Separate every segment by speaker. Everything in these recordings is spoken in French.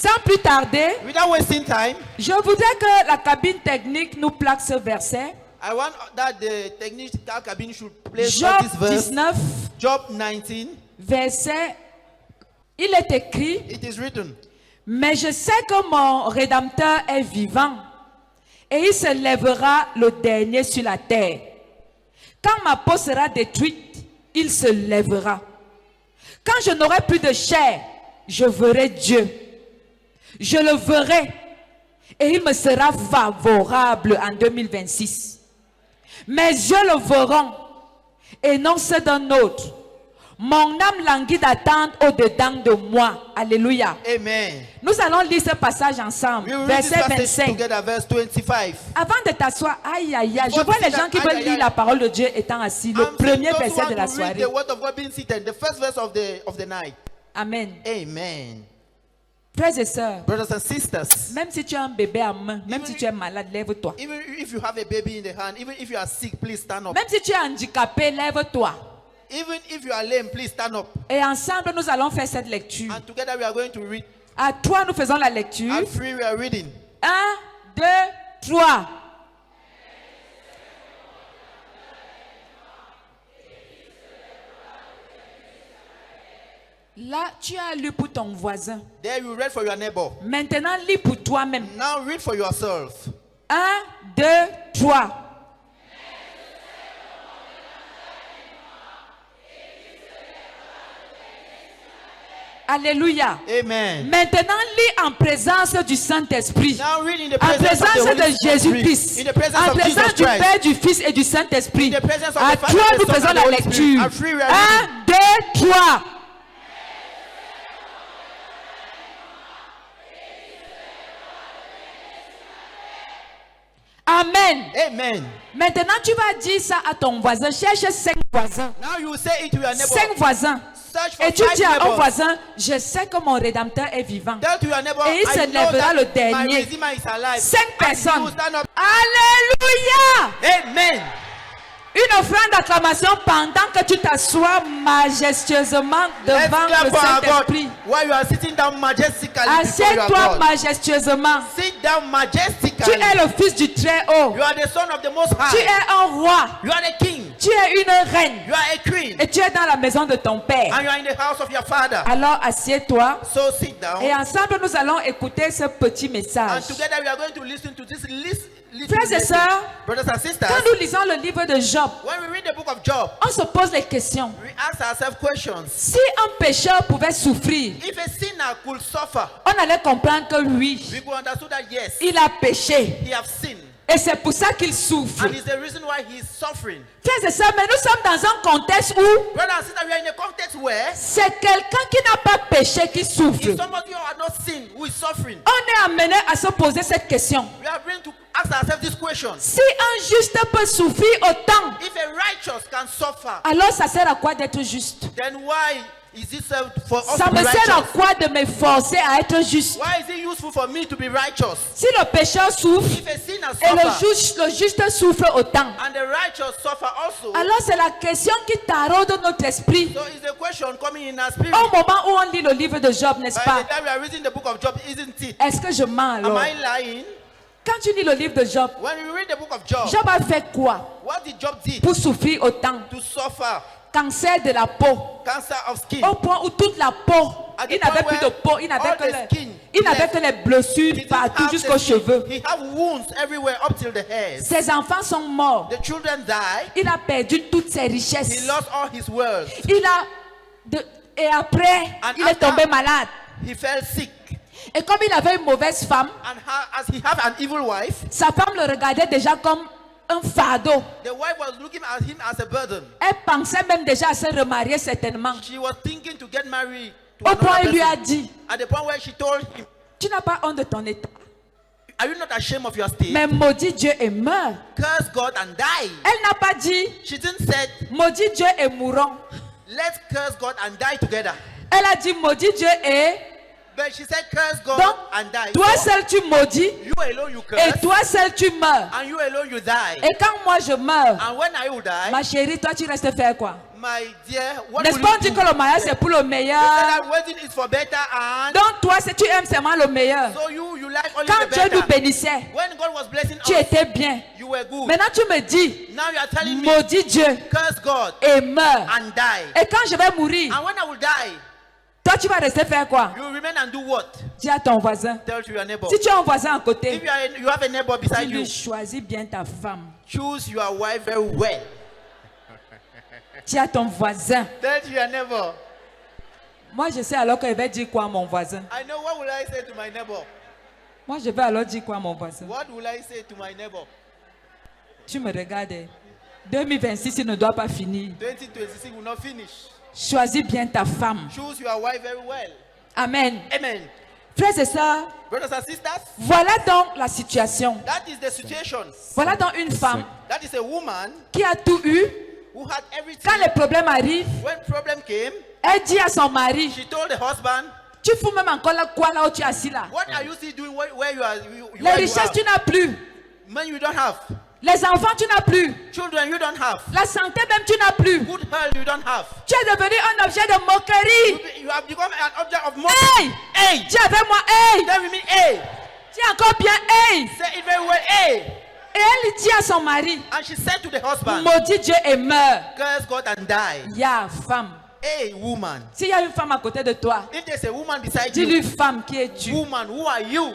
Speaker 1: Sans plus tarder,
Speaker 2: without wasting time,
Speaker 1: je voudrais que la cabine technique nous plaque ce verset.
Speaker 2: I want that the technical cabin should place
Speaker 1: Job
Speaker 2: this verse.
Speaker 1: 19,
Speaker 2: Job 19.
Speaker 1: verset, il est écrit,
Speaker 2: It is written,
Speaker 1: mais je sais que mon Rédempteur est vivant et il se lèvera le dernier sur la terre. Quand ma peau sera détruite, il se lèvera. Quand je n'aurai plus de chair, je verrai Dieu. Je le verrai et il me sera favorable en 2026. Mes yeux le verront et non ceux d'un autre. Mon âme languit d'attendre au-dedans de moi. Alléluia.
Speaker 2: Amen.
Speaker 1: Nous allons lire ce passage ensemble.
Speaker 2: We will read this
Speaker 1: Verset
Speaker 2: passage
Speaker 1: 25.
Speaker 2: together, verse 25.
Speaker 1: Avant de t'asseoir, aïe aïe aïe, je
Speaker 2: Before
Speaker 1: vois
Speaker 2: to
Speaker 1: les
Speaker 2: sit
Speaker 1: gens
Speaker 2: down,
Speaker 1: qui
Speaker 2: aïe,
Speaker 1: veulent
Speaker 2: aïe,
Speaker 1: lire
Speaker 2: aïe.
Speaker 1: la parole de Dieu étant assis. Le
Speaker 2: I'm saying
Speaker 1: premier
Speaker 2: those who
Speaker 1: verset
Speaker 2: want
Speaker 1: de la
Speaker 2: to read
Speaker 1: soirée.
Speaker 2: the word of God being seated, the first verse of the night.
Speaker 1: Amen.
Speaker 2: Amen.
Speaker 1: Frères et sœurs,
Speaker 2: Brothers and sisters,
Speaker 1: même si tu as un bébé à main, même si tu es malade, lève-toi.
Speaker 2: even if you have a baby in the hand, even if you are sick, please stand up.
Speaker 1: Même si tu es handicapé, lève-toi.
Speaker 2: Even if you are lame, please stand up.
Speaker 1: Et ensemble, nous allons faire cette lecture.
Speaker 2: And together we are going to read.
Speaker 1: À trois, nous faisons la lecture.
Speaker 2: At three, we are reading.
Speaker 1: 1, 2, 3. Là, tu as lu pour ton voisin.
Speaker 2: There you read for your neighbor.
Speaker 1: Maintenant, lis pour toi-même.
Speaker 2: Now read for yourself.
Speaker 1: 1, 2, 3. Alléluia.
Speaker 2: Amen.
Speaker 1: Maintenant, lis en présence du Saint-Esprit.
Speaker 2: Now read in the
Speaker 1: En
Speaker 2: presence of the
Speaker 1: présence
Speaker 2: Holy
Speaker 1: de
Speaker 2: Spirit.
Speaker 1: Jésus-Christ.
Speaker 2: In the presence
Speaker 1: En
Speaker 2: of Jesus
Speaker 1: présence du
Speaker 2: Christ.
Speaker 1: Père, du Fils et du Saint-Esprit.
Speaker 2: In the presence of
Speaker 1: À
Speaker 2: the Father,
Speaker 1: trois,
Speaker 2: the
Speaker 1: nous
Speaker 2: Son,
Speaker 1: faisons
Speaker 2: and the
Speaker 1: la
Speaker 2: Holy Spirit.
Speaker 1: lecture.
Speaker 2: At three, we are
Speaker 1: 1, 2, 3. Amen.
Speaker 2: Amen.
Speaker 1: Maintenant, tu vas dire ça à ton voisin. Cherche 5 voisins.
Speaker 2: Now you will say it to your neighbor.
Speaker 1: 5 voisins.
Speaker 2: Search for
Speaker 1: Et tu
Speaker 2: 5
Speaker 1: dis à un
Speaker 2: neighbors.
Speaker 1: voisin, je sais que mon Rédempteur est vivant.
Speaker 2: Tell to your neighbor,
Speaker 1: Et il se
Speaker 2: I know
Speaker 1: lèvera
Speaker 2: that
Speaker 1: le
Speaker 2: my
Speaker 1: dernier.
Speaker 2: Redeemer is alive.
Speaker 1: 5
Speaker 2: And
Speaker 1: personnes.
Speaker 2: you will stand up.
Speaker 1: Alléluia.
Speaker 2: Amen.
Speaker 1: Une offrande d'acclamation pendant que tu t'assois majestueusement
Speaker 2: Let's
Speaker 1: devant
Speaker 2: clap
Speaker 1: le
Speaker 2: for our God
Speaker 1: Saint-Esprit.
Speaker 2: while you are sitting down majestically before your
Speaker 1: Assieds-toi
Speaker 2: God.
Speaker 1: majestueusement.
Speaker 2: Sit down
Speaker 1: Tu
Speaker 2: majestically.
Speaker 1: es le fils du Très-Haut.
Speaker 2: You are the son of the Most
Speaker 1: Tu
Speaker 2: High.
Speaker 1: es un roi.
Speaker 2: You are the king.
Speaker 1: Tu es une reine.
Speaker 2: You are a queen.
Speaker 1: Et tu es dans la maison de ton Père.
Speaker 2: And you are in the house of your father.
Speaker 1: Alors assieds-toi.
Speaker 2: So sit down.
Speaker 1: Et ensemble, nous allons écouter ce petit
Speaker 2: And
Speaker 1: message.
Speaker 2: together we are going to listen to this little
Speaker 1: Frères et
Speaker 2: message.
Speaker 1: sœurs,
Speaker 2: Brothers and sisters,
Speaker 1: quand nous lisons le livre de Job,
Speaker 2: when we read the book of Job,
Speaker 1: on se pose les questions.
Speaker 2: we ask ourselves questions.
Speaker 1: Si un pécheur pouvait souffrir,
Speaker 2: If a sinner could suffer,
Speaker 1: on allait comprendre que lui,
Speaker 2: we could understand that yes,
Speaker 1: il a péché.
Speaker 2: he have sinned.
Speaker 1: Et c'est pour ça qu'il souffre.
Speaker 2: And it's the reason why he is suffering.
Speaker 1: Frères et sœurs, mais nous sommes dans un contexte où
Speaker 2: Brothers and sisters, we are in a context where
Speaker 1: c'est quelqu'un qui n'a pas péché qui souffre.
Speaker 2: if somebody who has not sinned who is suffering,
Speaker 1: On est amené à se poser cette question.
Speaker 2: we are going to ask ourselves this question.
Speaker 1: Si un juste peut souffrir autant,
Speaker 2: If a righteous can suffer,
Speaker 1: alors ça sert à quoi d'être juste?
Speaker 2: then why is it for us
Speaker 1: Ça
Speaker 2: to be
Speaker 1: me sert à
Speaker 2: righteous?
Speaker 1: quoi de m'efforcer à être juste?
Speaker 2: Why is it useful for me to be righteous?
Speaker 1: Si le pécheur souffre
Speaker 2: If a sinner
Speaker 1: et
Speaker 2: suffer
Speaker 1: le juste souffre autant,
Speaker 2: and the righteous suffer also,
Speaker 1: alors c'est la question qui taraude notre esprit
Speaker 2: so is the question coming in our spirit.
Speaker 1: au moment où on lit le livre de Job, n'est-ce
Speaker 2: By
Speaker 1: pas?
Speaker 2: the time we are reading the book of Job, isn't it?
Speaker 1: Est-ce que je mens
Speaker 2: Am
Speaker 1: alors?
Speaker 2: I lying?
Speaker 1: Quand tu lis le livre de Job,
Speaker 2: When we read the book of Job,
Speaker 1: Job a fait quoi
Speaker 2: what did Job did
Speaker 1: pour souffrir autant?
Speaker 2: to suffer
Speaker 1: Cancer de la peau.
Speaker 2: cancer of skin?
Speaker 1: Au point où toute la peau,
Speaker 2: At the
Speaker 1: il n'avait
Speaker 2: point
Speaker 1: plus de peau, il n'avait
Speaker 2: all
Speaker 1: que,
Speaker 2: the skin
Speaker 1: il n'avait
Speaker 2: left.
Speaker 1: que les blessures
Speaker 2: He didn't
Speaker 1: partout
Speaker 2: have
Speaker 1: jusqu'aux
Speaker 2: the skin.
Speaker 1: cheveux.
Speaker 2: He have wounds everywhere up till the hairs.
Speaker 1: Ses enfants sont morts.
Speaker 2: The children died.
Speaker 1: Il a perdu toutes ses
Speaker 2: He
Speaker 1: richesses.
Speaker 2: lost all his wealth.
Speaker 1: Et après,
Speaker 2: And
Speaker 1: il est
Speaker 2: after-
Speaker 1: tombé malade.
Speaker 2: He fell sick.
Speaker 1: Et comme il avait une mauvaise femme,
Speaker 2: And as he have an evil wife,
Speaker 1: sa femme le regardait déjà comme un fardeau.
Speaker 2: the wife was looking at him as a burden.
Speaker 1: Elle pensait même déjà à se remarier certainement.
Speaker 2: She was thinking to get married to
Speaker 1: Au point où
Speaker 2: another
Speaker 1: il lui a
Speaker 2: person.
Speaker 1: dit,
Speaker 2: At the point where she told him,
Speaker 1: tu n'as pas honte de ton état.
Speaker 2: are you not ashamed of your state?
Speaker 1: Mais maudit Dieu et meurt.
Speaker 2: Curse God and die.
Speaker 1: Elle n'a pas dit,
Speaker 2: She didn't say,
Speaker 1: maudit Dieu et mourons.
Speaker 2: let's curse God and die together.
Speaker 1: Elle a dit, maudit Dieu et...
Speaker 2: But she said, curse God
Speaker 1: Donc,
Speaker 2: and die.
Speaker 1: toi
Speaker 2: So,
Speaker 1: seul tu maudis
Speaker 2: you alone you curse,
Speaker 1: et toi seul tu meurs.
Speaker 2: and you alone you die.
Speaker 1: Et quand moi je meurs,
Speaker 2: And when I will die,
Speaker 1: ma chérie, toi tu restes faire quoi?
Speaker 2: My dear, what
Speaker 1: N'est-ce
Speaker 2: will
Speaker 1: pas, on
Speaker 2: you
Speaker 1: dit
Speaker 2: do?
Speaker 1: que le mariage c'est pour le
Speaker 2: You
Speaker 1: meilleur.
Speaker 2: said that wedding is for better and
Speaker 1: Donc toi, si tu aimes seulement le meilleur,
Speaker 2: so you like only
Speaker 1: quand
Speaker 2: the
Speaker 1: Dieu nous
Speaker 2: better.
Speaker 1: bénissait,
Speaker 2: When God was blessing
Speaker 1: tu
Speaker 2: us,
Speaker 1: étais bien.
Speaker 2: you were good.
Speaker 1: Maintenant tu me dis,
Speaker 2: Now you are telling me,
Speaker 1: maudit Dieu
Speaker 2: curse God
Speaker 1: et meurs.
Speaker 2: and die.
Speaker 1: Et quand je vais mourir,
Speaker 2: And when I will die,
Speaker 1: toi tu vas rester faire quoi?
Speaker 2: you will remain and do what?
Speaker 1: Dis à ton voisin.
Speaker 2: Tell to your neighbor.
Speaker 1: Si tu as un voisin à
Speaker 2: If
Speaker 1: côté,
Speaker 2: you have a neighbor beside
Speaker 1: tu
Speaker 2: you,
Speaker 1: lui choisis bien ta femme.
Speaker 2: choose your wife very well.
Speaker 1: Dis à ton voisin.
Speaker 2: Tell to your neighbor.
Speaker 1: Moi je sais alors qu'il va dire quoi à mon voisin.
Speaker 2: I know what will I say to my neighbor.
Speaker 1: Moi je vais alors dire quoi à mon voisin.
Speaker 2: What will I say to my neighbor?
Speaker 1: Tu me regardes. 2026 il ne doit pas finir.
Speaker 2: 2026 will not finish.
Speaker 1: Choisis bien ta femme.
Speaker 2: Choose your wife very well.
Speaker 1: Amen.
Speaker 2: Amen.
Speaker 1: Frères et sœurs,
Speaker 2: Brothers and sisters,
Speaker 1: voilà donc la situation.
Speaker 2: that is the situation.
Speaker 1: Voilà donc une femme
Speaker 2: That is a woman
Speaker 1: qui a tout eu.
Speaker 2: who had everything.
Speaker 1: Quand les problèmes arrivent,
Speaker 2: When problem came,
Speaker 1: elle dit à son mari,
Speaker 2: she told the husband,
Speaker 1: tu fous même encore là quoi là où tu es assis là.
Speaker 2: what are you still doing where you are?
Speaker 1: Les
Speaker 2: Where you
Speaker 1: richesses
Speaker 2: are?
Speaker 1: tu n'as plus.
Speaker 2: Man, you don't have.
Speaker 1: Les enfants tu n'as plus.
Speaker 2: Children, you don't have.
Speaker 1: La santé même tu n'as plus.
Speaker 2: Good health, you don't have.
Speaker 1: Tu es devenu un objet de moquerie.
Speaker 2: You have become an object of mockery.
Speaker 1: Hey!
Speaker 2: Hey!
Speaker 1: Dis avec moi, hey!
Speaker 2: Tell me, hey!
Speaker 1: Dis encore bien, hey!
Speaker 2: Say it very well, hey!
Speaker 1: Et elle dit à son mari,
Speaker 2: And she said to the husband,
Speaker 1: maudit Dieu et meurt.
Speaker 2: curse God and die.
Speaker 1: Ya femme.
Speaker 2: Hey, woman.
Speaker 1: S'il y a une femme à côté de toi,
Speaker 2: If there's a woman beside
Speaker 1: dis-lui
Speaker 2: you,
Speaker 1: femme, qui es-tu?
Speaker 2: woman, who are you?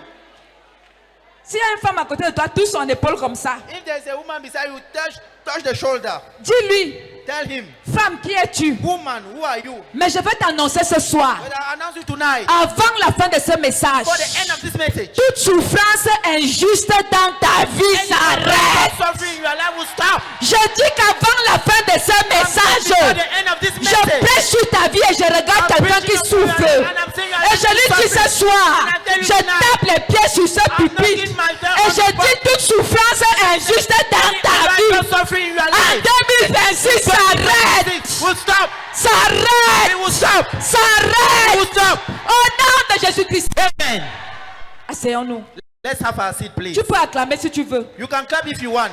Speaker 1: S'il y a une femme à côté de toi, touche son épaule comme ça.
Speaker 2: If there's a woman beside you, touch the shoulder.
Speaker 1: Dis-lui,
Speaker 2: Tell him,
Speaker 1: femme, qui es-tu?
Speaker 2: woman, who are you?
Speaker 1: Mais je vais t'annoncer ce soir,
Speaker 2: But I announce you tonight,
Speaker 1: avant la fin de ce message,
Speaker 2: for the end of this message,
Speaker 1: toute souffrance injuste dans ta vie s'arrête.
Speaker 2: suffering in your life will stop.
Speaker 1: Je dis qu'avant la fin de ce
Speaker 2: For
Speaker 1: message,
Speaker 2: the end of this
Speaker 1: je
Speaker 2: message,
Speaker 1: prêche sur ta vie et je regarde quelqu'un qui souffre. Et je lui dis ce soir, je tape les pieds sur ce pupitre et je dis toute souffrance injuste dans ta vie.
Speaker 2: suffering in your
Speaker 1: En
Speaker 2: life
Speaker 1: 2026, s'arrête.
Speaker 2: will stop.
Speaker 1: S'arrête.
Speaker 2: It will stop. It
Speaker 1: S'arrête.
Speaker 2: will stop.
Speaker 1: Au nom de Jésus-Christ.
Speaker 2: Amen.
Speaker 1: Asseyons-nous.
Speaker 2: Let's have our seat, please.
Speaker 1: Tu peux acclamer si tu veux.
Speaker 2: You can clap if you want.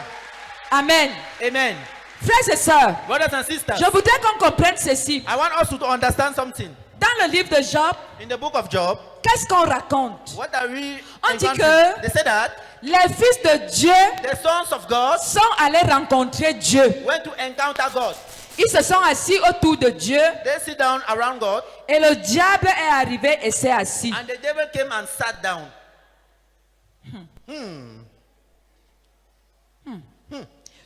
Speaker 1: Amen.
Speaker 2: Amen.
Speaker 1: Frères et sœurs,
Speaker 2: Brothers and sisters,
Speaker 1: je voudrais qu'on comprenne ceci.
Speaker 2: I want us to understand something.
Speaker 1: Dans le livre de Job,
Speaker 2: In the book of Job,
Speaker 1: qu'est-ce qu'on raconte?
Speaker 2: what are we
Speaker 1: On dit
Speaker 2: encountering?
Speaker 1: que-
Speaker 2: They say that
Speaker 1: Les fils de Dieu
Speaker 2: the sons of God
Speaker 1: sont allés rencontrer Dieu.
Speaker 2: went to encounter God.
Speaker 1: Ils se sont assis autour de Dieu
Speaker 2: They sit down around God,
Speaker 1: et le diable est arrivé et s'est assis.
Speaker 2: and the devil came and sat down.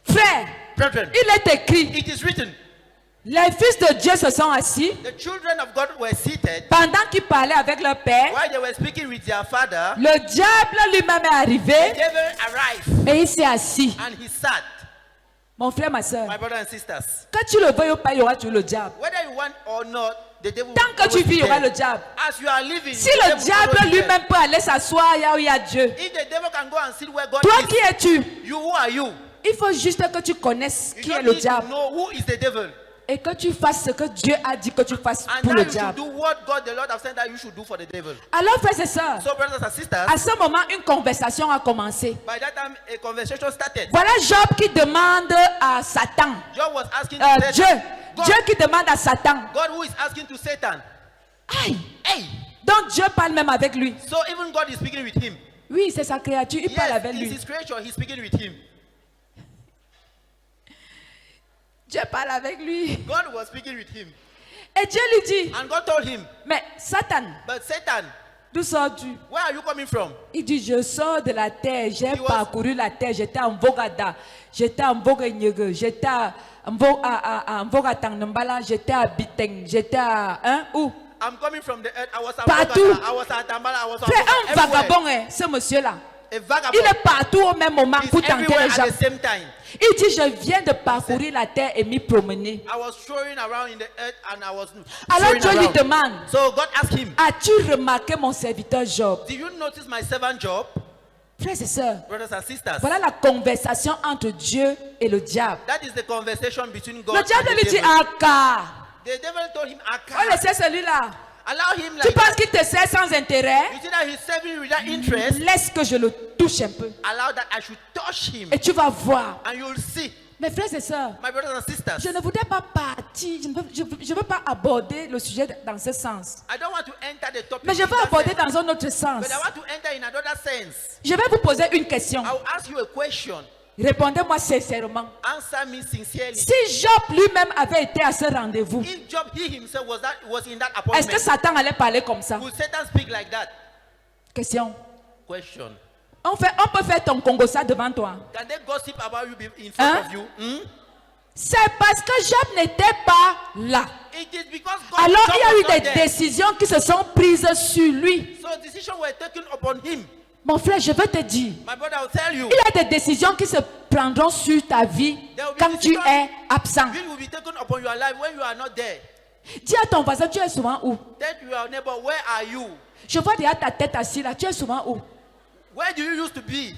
Speaker 1: Frère,
Speaker 2: Brethren,
Speaker 1: il est écrit,
Speaker 2: it is written,
Speaker 1: les fils de Dieu se sont assis
Speaker 2: the children of God were seated
Speaker 1: pendant qu'ils parlaient avec leur père.
Speaker 2: while they were speaking with their father.
Speaker 1: Le diable lui-même est
Speaker 2: The
Speaker 1: arrivé
Speaker 2: devil arrived
Speaker 1: et il s'est assis.
Speaker 2: and he sat.
Speaker 1: Mon frère, ma soeur,
Speaker 2: My brothers and sisters,
Speaker 1: que tu le veuilles ou pas, il y aura toujours le diable.
Speaker 2: whether you want or not, the devil
Speaker 1: Tant
Speaker 2: will
Speaker 1: que tu
Speaker 2: always
Speaker 1: vis, il y
Speaker 2: be
Speaker 1: aura
Speaker 2: there.
Speaker 1: le diable.
Speaker 2: As you are living,
Speaker 1: Si
Speaker 2: the
Speaker 1: le
Speaker 2: devil will
Speaker 1: diable
Speaker 2: always be there.
Speaker 1: lui-même peut aller s'asseoir là où il y a Dieu,
Speaker 2: If the devil can go and sit where God
Speaker 1: toi
Speaker 2: is,
Speaker 1: qui es-tu?
Speaker 2: you, who are you?
Speaker 1: Il faut juste que tu connaisses
Speaker 2: You
Speaker 1: qui est
Speaker 2: don't
Speaker 1: le
Speaker 2: need to
Speaker 1: diable
Speaker 2: know who is the devil.
Speaker 1: et que tu fasses ce que Dieu a dit que tu fasses
Speaker 2: And
Speaker 1: pour
Speaker 2: now
Speaker 1: le
Speaker 2: you should
Speaker 1: diable.
Speaker 2: do what God, the Lord, have said that you should do for the devil.
Speaker 1: Alors, frères et sœurs,
Speaker 2: So, brothers and sisters,
Speaker 1: à ce moment, une conversation a commencé.
Speaker 2: by that time, a conversation started.
Speaker 1: Voilà Job qui demande à Satan,
Speaker 2: Job was asking
Speaker 1: Dieu,
Speaker 2: Satan. God,
Speaker 1: Dieu qui demande à Satan.
Speaker 2: God who is asking to Satan.
Speaker 1: Aïe.
Speaker 2: Hey!
Speaker 1: Donc Dieu parle même avec lui.
Speaker 2: So even God is speaking with him.
Speaker 1: Oui, c'est sa créature, il parle
Speaker 2: Yes,
Speaker 1: avec
Speaker 2: it's
Speaker 1: lui.
Speaker 2: his creature. He's speaking with him.
Speaker 1: Dieu parle avec lui.
Speaker 2: God was speaking with him.
Speaker 1: Et Dieu lui dit,
Speaker 2: And God told him,
Speaker 1: mais Satan,
Speaker 2: but Satan,
Speaker 1: d'où sors-tu?
Speaker 2: where are you coming from?
Speaker 1: Il dit, je sors de la terre, j'ai
Speaker 2: He was-
Speaker 1: parcouru la terre, j'étais en Vogada, j'étais en Vogenyege, j'étais en Vogatangmbala, j'étais à Biteng, j'étais à... Hein, où?
Speaker 2: I'm coming from the earth. I was at
Speaker 1: Partout.
Speaker 2: Bogota, I was at Tambala, I was at
Speaker 1: C'est un
Speaker 2: everywhere.
Speaker 1: vagabond, hein, ce monsieur-là.
Speaker 2: A vagabond.
Speaker 1: Il est partout au même moment
Speaker 2: He's
Speaker 1: pour tenter
Speaker 2: everywhere
Speaker 1: les
Speaker 2: at
Speaker 1: gens.
Speaker 2: the same time.
Speaker 1: Il dit, je viens de parcourir la terre et m'y promener.
Speaker 2: I was strolling around in the earth and I was
Speaker 1: Alors
Speaker 2: strolling
Speaker 1: Dieu lui
Speaker 2: around.
Speaker 1: demande,
Speaker 2: So God asked him,
Speaker 1: as-tu remarqué mon serviteur Job?
Speaker 2: do you notice my servant Job?
Speaker 1: Frères et sœurs,
Speaker 2: Brothers and sisters,
Speaker 1: voilà la conversation entre Dieu et le diable.
Speaker 2: that is the conversation between God
Speaker 1: Le diable
Speaker 2: and
Speaker 1: lui
Speaker 2: the
Speaker 1: dit,
Speaker 2: devil.
Speaker 1: Aka,
Speaker 2: The devil told him,
Speaker 1: on laisse celui-là.
Speaker 2: allow him
Speaker 1: Tu
Speaker 2: like
Speaker 1: penses qu'il te sert sans intérêt?
Speaker 2: You see that he's serving you without interest?
Speaker 1: Laisse que je le touche. touche un peu.
Speaker 2: Allow that I should touch him.
Speaker 1: Et tu vas voir.
Speaker 2: And you'll see.
Speaker 1: Mes frères et sœurs,
Speaker 2: My brothers and sisters.
Speaker 1: je ne voudrais pas partir, je ne veux pas aborder le sujet dans ce sens.
Speaker 2: I don't want to enter the topic.
Speaker 1: Mais je
Speaker 2: in
Speaker 1: veux
Speaker 2: that
Speaker 1: aborder
Speaker 2: sense,
Speaker 1: dans un autre sens.
Speaker 2: But I want to enter in another sense.
Speaker 1: Je vais vous poser une question.
Speaker 2: I will ask you a question.
Speaker 1: Répondez-moi sincèrement.
Speaker 2: Answer me sincerely.
Speaker 1: Si Job lui-même avait été à ce rendez-vous,
Speaker 2: If Job, he himself was in that
Speaker 1: est-ce que
Speaker 2: appointment,
Speaker 1: Satan allait parler comme ça?
Speaker 2: would Satan speak like that?
Speaker 1: Question.
Speaker 2: Question.
Speaker 1: On peut faire ton Congossa devant toi.
Speaker 2: Can they gossip about you in front
Speaker 1: Hein?
Speaker 2: of you? Hmm?
Speaker 1: C'est parce que Job n'était pas là.
Speaker 2: It is because God
Speaker 1: Alors
Speaker 2: Job
Speaker 1: il y a
Speaker 2: was
Speaker 1: eu
Speaker 2: not
Speaker 1: des
Speaker 2: there.
Speaker 1: décisions qui se sont prises sur lui.
Speaker 2: So decisions were taken upon him.
Speaker 1: Mon frère, je veux te dire,
Speaker 2: My brother will tell you.
Speaker 1: il y a des décisions qui se prendront sur ta vie quand tu es absent.
Speaker 2: It will be taken upon your life when you are not there.
Speaker 1: Dis à ton voisin, tu es souvent où?
Speaker 2: Tell your neighbor, where are you?
Speaker 1: Je vois déjà ta tête assise là, tu es souvent où?
Speaker 2: Where do you used to be?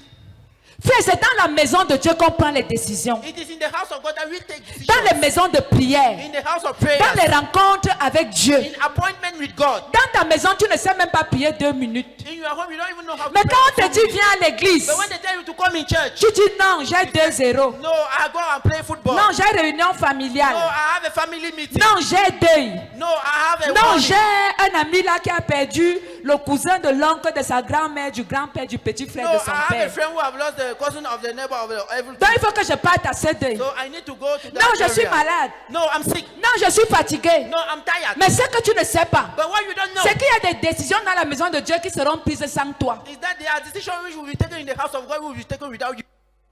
Speaker 1: Frère, c'est dans la maison de Dieu qu'on prend les décisions.
Speaker 2: It is in the house of God that we take decisions.
Speaker 1: Dans les maisons de prière.
Speaker 2: In the house of prayer.
Speaker 1: Dans les rencontres avec Dieu.
Speaker 2: In appointment with God.
Speaker 1: Dans ta maison, tu ne sais même pas prier 2 minutes.
Speaker 2: In your home, you don't even know how to
Speaker 1: Mais
Speaker 2: pray
Speaker 1: quand on
Speaker 2: for
Speaker 1: te dit
Speaker 2: somebody.
Speaker 1: viens à l'église,
Speaker 2: But when they tell you to come in church,
Speaker 1: tu dis non, j'ai 2-0.
Speaker 2: no, I go and play football.
Speaker 1: Non, j'ai réunion
Speaker 2: No,
Speaker 1: familiale.
Speaker 2: I have a family meeting.
Speaker 1: Non, j'ai deuil.
Speaker 2: No, I have a
Speaker 1: Non,
Speaker 2: wedding.
Speaker 1: j'ai un ami là qui a perdu le cousin de l'oncle de sa grand-mère, du grand-père, du petit frère
Speaker 2: No,
Speaker 1: de
Speaker 2: I
Speaker 1: son
Speaker 2: have a
Speaker 1: père.
Speaker 2: friend who have lost the cousin of the neighbor of everything.
Speaker 1: Donc il faut que je parte à ce deuil.
Speaker 2: So I need to go to that
Speaker 1: Non, je suis
Speaker 2: area.
Speaker 1: malade.
Speaker 2: No, I'm sick.
Speaker 1: Non, je suis fatigué.
Speaker 2: No, I'm tired.
Speaker 1: Mais ce que tu ne sais pas,
Speaker 2: But what you don't know
Speaker 1: c'est qu'il y a des décisions dans la maison de Dieu qui seront prises sans toi.
Speaker 2: is that there are decisions which will be taken in the house of God will be taken without you.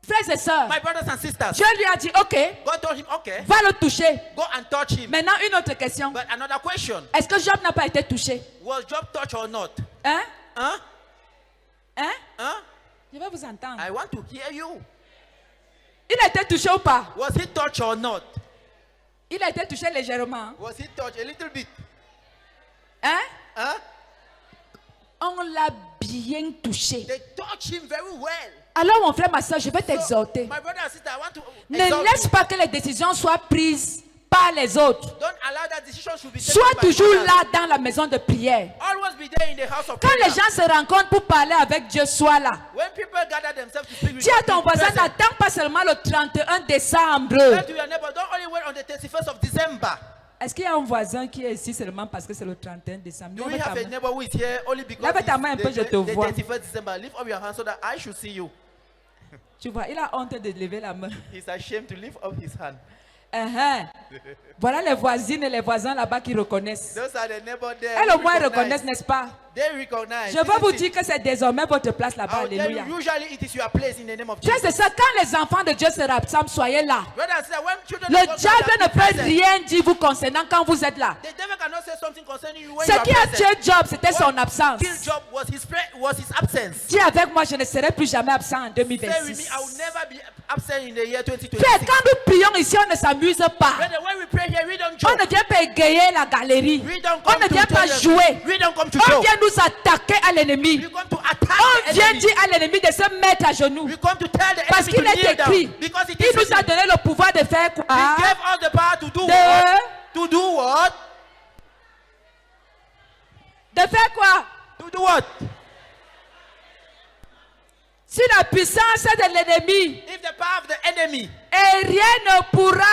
Speaker 1: Frères et sœurs,
Speaker 2: My brothers and sisters,
Speaker 1: Dieu lui a dit, ok,
Speaker 2: God told him, okay,
Speaker 1: va le toucher.
Speaker 2: go and touch him.
Speaker 1: Maintenant, une autre question.
Speaker 2: But another question,
Speaker 1: Est-ce que Job n'a pas été touché?
Speaker 2: was Job touched or not?
Speaker 1: Hein?
Speaker 2: Huh?
Speaker 1: Hein?
Speaker 2: Huh?
Speaker 1: Je vais vous entendre.
Speaker 2: I want to hear you.
Speaker 1: Il a été touché ou pas?
Speaker 2: Was he touched or not?
Speaker 1: Il a été touché légèrement.
Speaker 2: Was he touched a little bit?
Speaker 1: Hein?
Speaker 2: Huh?
Speaker 1: On l'a bien touché.
Speaker 2: They touched him very well.
Speaker 1: Alors mon frère, ma soeur, je vais
Speaker 2: So,
Speaker 1: t'exhorter.
Speaker 2: my brother and sister, I want to
Speaker 1: Ne
Speaker 2: exhort
Speaker 1: laisse
Speaker 2: you.
Speaker 1: pas que les décisions soient prises par les autres.
Speaker 2: Don't allow that decision should be taken
Speaker 1: Sois
Speaker 2: by
Speaker 1: toujours
Speaker 2: others.
Speaker 1: là dans la maison de prière.
Speaker 2: Always be there in the house of
Speaker 1: Quand
Speaker 2: prayer.
Speaker 1: les gens se rencontrent pour parler avec Dieu, sois là.
Speaker 2: When people gather themselves to speak with
Speaker 1: Dis à ton
Speaker 2: God, be
Speaker 1: voisin,
Speaker 2: present.
Speaker 1: n'attends pas seulement le 31 décembre.
Speaker 2: Tell to your neighbor, don't only wait on the 31st of December.
Speaker 1: Est-ce qu'il y a un voisin qui est ici seulement parce que c'est le 31 décembre?
Speaker 2: Do we
Speaker 1: Lève ta
Speaker 2: have a
Speaker 1: main.
Speaker 2: neighbor who is here only because
Speaker 1: Lève ta
Speaker 2: it's
Speaker 1: main un peu, je
Speaker 2: the
Speaker 1: te vois.
Speaker 2: 31st December? Lift up your hand so that I should see you.
Speaker 1: Tu vois, il a honte de lever la main.
Speaker 2: He's ashamed to lift up his hand.
Speaker 1: Uh-huh. Voilà les voisines et les voisins là-bas qui reconnaissent.
Speaker 2: Those are the neighbors there.
Speaker 1: Elles
Speaker 2: who
Speaker 1: au moins
Speaker 2: recognize.
Speaker 1: reconnaissent, n'est-ce pas?
Speaker 2: They recognize.
Speaker 1: Je veux vous
Speaker 2: isn't it?
Speaker 1: dire que c'est désormais votre place là-bas.
Speaker 2: I'll tell
Speaker 1: Alléluia.
Speaker 2: you, usually it is your place in the name of
Speaker 1: Frères
Speaker 2: Jesus.
Speaker 1: et sœurs, quand les enfants de Dieu se rassemblent, soyez là.
Speaker 2: Brother and sister, when children
Speaker 1: Le
Speaker 2: of God
Speaker 1: diable
Speaker 2: gather,
Speaker 1: ne
Speaker 2: be
Speaker 1: peut
Speaker 2: present.
Speaker 1: rien dire vous concernant quand vous êtes là.
Speaker 2: The devil cannot say something concerning you when
Speaker 1: Ce
Speaker 2: you are
Speaker 1: qui a
Speaker 2: present.
Speaker 1: tué Job, c'était son
Speaker 2: What
Speaker 1: absence.
Speaker 2: killed Job was his absence.
Speaker 1: Dis avec moi, je ne serai plus jamais absent en
Speaker 2: Say with me,
Speaker 1: 2026.
Speaker 2: I will never be absent in the year
Speaker 1: Frère,
Speaker 2: 2026.
Speaker 1: quand nous prions ici, on ne s'amuse pas.
Speaker 2: Brother, when we pray here, we don't
Speaker 1: On
Speaker 2: joke.
Speaker 1: ne vient pas égayer la galerie.
Speaker 2: We don't
Speaker 1: On
Speaker 2: come
Speaker 1: ne
Speaker 2: to
Speaker 1: vient pas
Speaker 2: tell
Speaker 1: jouer.
Speaker 2: We don't come to
Speaker 1: On
Speaker 2: joke.
Speaker 1: vient nous attaquer à l'ennemi.
Speaker 2: We come to attack
Speaker 1: On
Speaker 2: the
Speaker 1: vient
Speaker 2: enemy.
Speaker 1: dire à l'ennemi de se mettre à genoux.
Speaker 2: We come to tell the
Speaker 1: Parce
Speaker 2: enemy
Speaker 1: qu'il
Speaker 2: to
Speaker 1: est
Speaker 2: kneel
Speaker 1: écrit.
Speaker 2: down. Because it
Speaker 1: Il
Speaker 2: is
Speaker 1: nous a
Speaker 2: written.
Speaker 1: donné le pouvoir de faire quoi?
Speaker 2: He gave us the power to do
Speaker 1: De,
Speaker 2: what? To do what?
Speaker 1: de faire quoi?
Speaker 2: To do what?
Speaker 1: Si la puissance de l'ennemi
Speaker 2: If the power of the enemy
Speaker 1: et rien ne pourra.